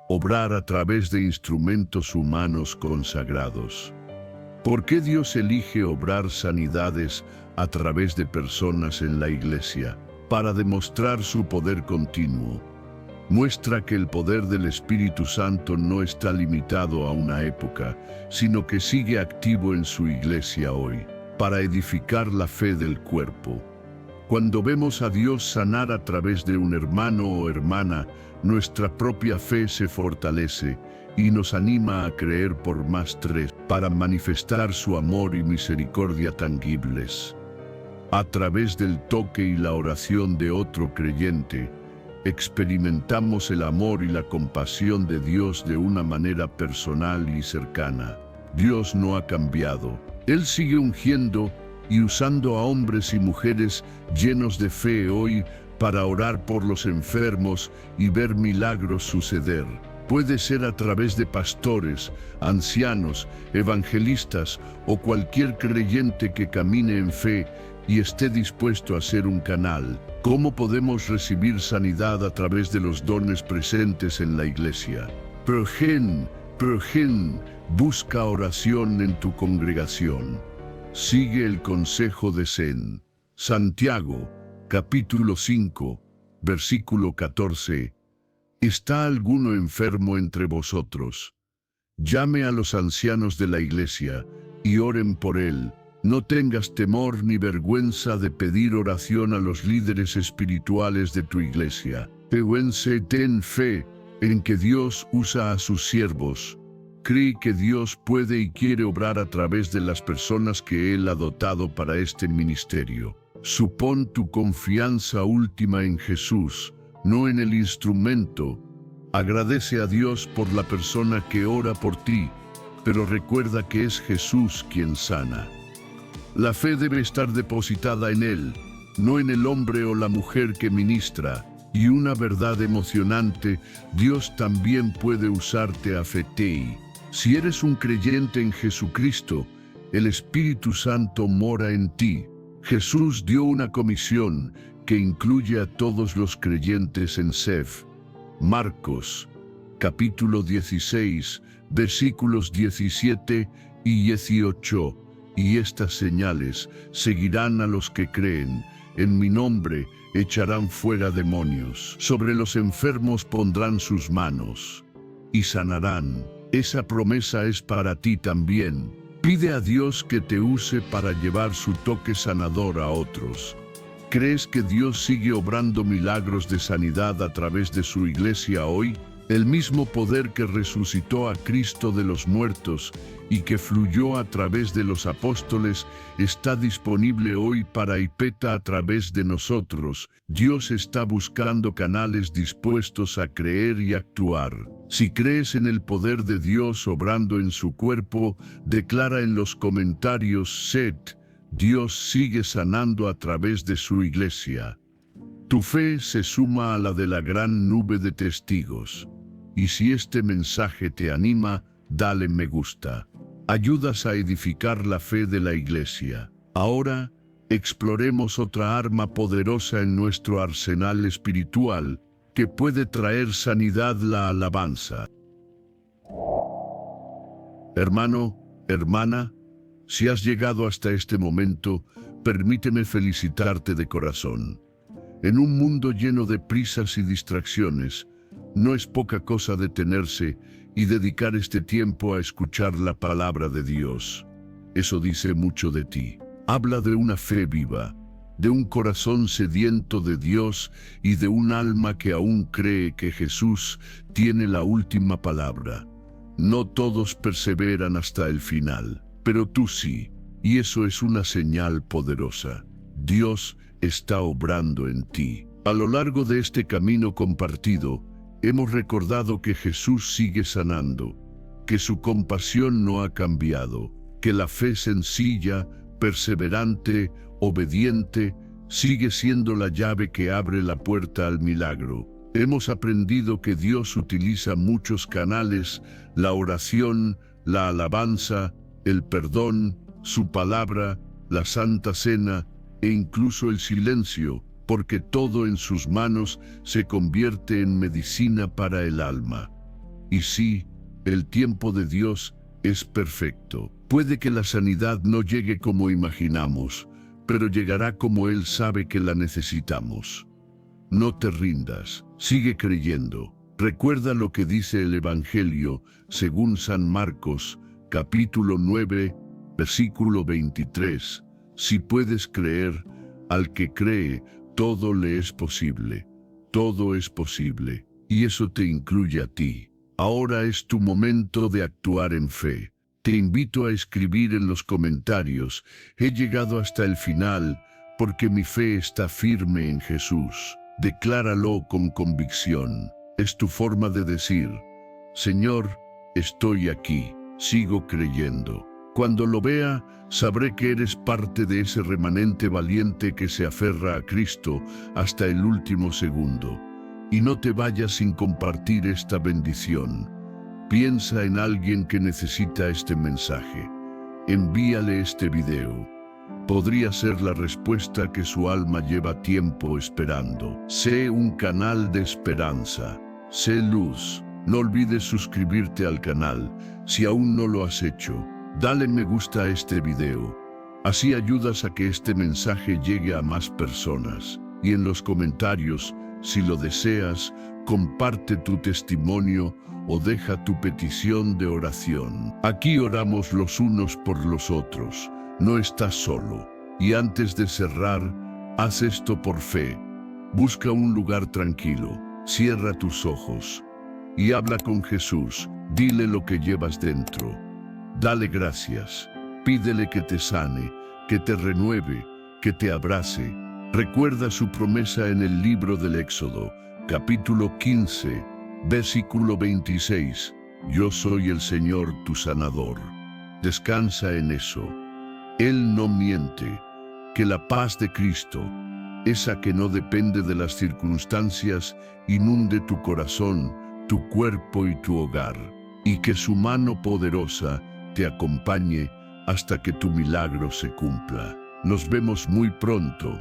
obrar a través de instrumentos humanos consagrados. ¿Por qué Dios elige obrar sanidades a través de personas en la iglesia? Para demostrar su poder continuo. Muestra que el poder del Espíritu Santo no está limitado a una época, sino que sigue activo en su iglesia hoy, para edificar la fe del cuerpo. Cuando vemos a Dios sanar a través de un hermano o hermana, nuestra propia fe se fortalece y nos anima a creer por más tres, para manifestar su amor y misericordia tangibles. A través del toque y la oración de otro creyente, experimentamos el amor y la compasión de Dios de una manera personal y cercana. Dios no ha cambiado. Él sigue ungiendo y usando a hombres y mujeres llenos de fe hoy para orar por los enfermos y ver milagros suceder. Puede ser a través de pastores, ancianos, evangelistas o cualquier creyente que camine en fe y esté dispuesto a ser un canal. ¿Cómo podemos recibir sanidad a través de los dones presentes en la iglesia? Busca oración en tu congregación. Sigue el consejo de Zen. Santiago, capítulo 5, versículo 14. ¿Está alguno enfermo entre vosotros? Llame a los ancianos de la iglesia y oren por él. No tengas temor ni vergüenza de pedir oración a los líderes espirituales de tu iglesia. Ten fe en que Dios usa a sus siervos. Cree que Dios puede y quiere obrar a través de las personas que Él ha dotado para este ministerio. Supón tu confianza última en Jesús, no en el instrumento. Agradece a Dios por la persona que ora por ti, pero recuerda que es Jesús quien sana. La fe debe estar depositada en Él, no en el hombre o la mujer que ministra. Y una verdad emocionante, Dios también puede usarte a fetei. Si eres un creyente en Jesucristo, el Espíritu Santo mora en ti. Jesús dio una comisión que incluye a todos los creyentes en Sef. Marcos, capítulo 16, versículos 17 y 18. Y estas señales seguirán a los que creen. En mi nombre echarán fuera demonios. Sobre los enfermos pondrán sus manos y sanarán. Esa promesa es para ti también. Pide a Dios que te use para llevar su toque sanador a otros. ¿Crees que Dios sigue obrando milagros de sanidad a través de su iglesia hoy? El mismo poder que resucitó a Cristo de los muertos y que fluyó a través de los apóstoles está disponible hoy para Ipeta a través de nosotros. Dios está buscando canales dispuestos a creer y actuar. Si crees en el poder de Dios obrando en su cuerpo, declara en los comentarios Set, Dios sigue sanando a través de su iglesia. Tu fe se suma a la de la gran nube de testigos. Y si este mensaje te anima, dale me gusta. Ayudas a edificar la fe de la iglesia. Ahora, exploremos otra arma poderosa en nuestro arsenal espiritual que puede traer sanidad: la alabanza. Hermano, hermana, si has llegado hasta este momento, permíteme felicitarte de corazón. En un mundo lleno de prisas y distracciones, no es poca cosa detenerse y dedicar este tiempo a escuchar la palabra de Dios. Eso dice mucho de ti. Habla de una fe viva, de un corazón sediento de Dios y de un alma que aún cree que Jesús tiene la última palabra. No todos perseveran hasta el final, pero tú sí, y eso es una señal poderosa. Dios está obrando en ti. A lo largo de este camino compartido, Hemos recordado que Jesús sigue sanando, que su compasión no ha cambiado, que la fe sencilla, perseverante, obediente, sigue siendo la llave que abre la puerta al milagro. Hemos aprendido que Dios utiliza muchos canales: la oración, la alabanza, el perdón, su palabra, la Santa Cena e incluso el silencio, porque todo en sus manos se convierte en medicina para el alma. Y sí, el tiempo de Dios es perfecto. Puede que la sanidad no llegue como imaginamos, pero llegará como Él sabe que la necesitamos. No te rindas, sigue creyendo. Recuerda lo que dice el Evangelio según San Marcos, capítulo 9, versículo 23. Si puedes creer, al que cree, todo le es posible. Todo es posible, y eso te incluye a ti. Ahora es tu momento de actuar en fe. Te invito a escribir en los comentarios: he llegado hasta el final porque mi fe está firme en Jesús. Decláralo con convicción. Es tu forma de decir: Señor, estoy aquí, sigo creyendo. Cuando lo vea, sabré que eres parte de ese remanente valiente que se aferra a Cristo hasta el último segundo. Y no te vayas sin compartir esta bendición. Piensa en alguien que necesita este mensaje. Envíale este video. Podría ser la respuesta que su alma lleva tiempo esperando. Sé un canal de esperanza. Sé luz. No olvides suscribirte al canal si aún no lo has hecho. Dale me gusta a este video. Así ayudas a que este mensaje llegue a más personas. Y en los comentarios, si lo deseas, comparte tu testimonio o deja tu petición de oración. Aquí oramos los unos por los otros. No estás solo. Y antes de cerrar, haz esto por fe. Busca un lugar tranquilo, cierra tus ojos y habla con Jesús. Dile lo que llevas dentro. Dale gracias. Pídele que te sane, que te renueve, que te abrace. Recuerda su promesa en el libro del Éxodo, capítulo 15, versículo 26. Yo soy el Señor tu sanador. Descansa en eso. Él no miente. Que la paz de Cristo, esa que no depende de las circunstancias, inunde tu corazón, tu cuerpo y tu hogar. Y que su mano poderosa te acompañe hasta que tu milagro se cumpla. Nos vemos muy pronto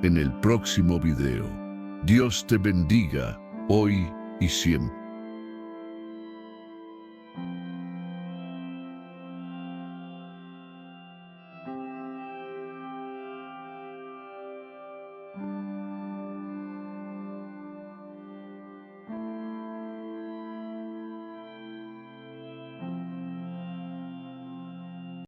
en el próximo video. Dios te bendiga, hoy y siempre.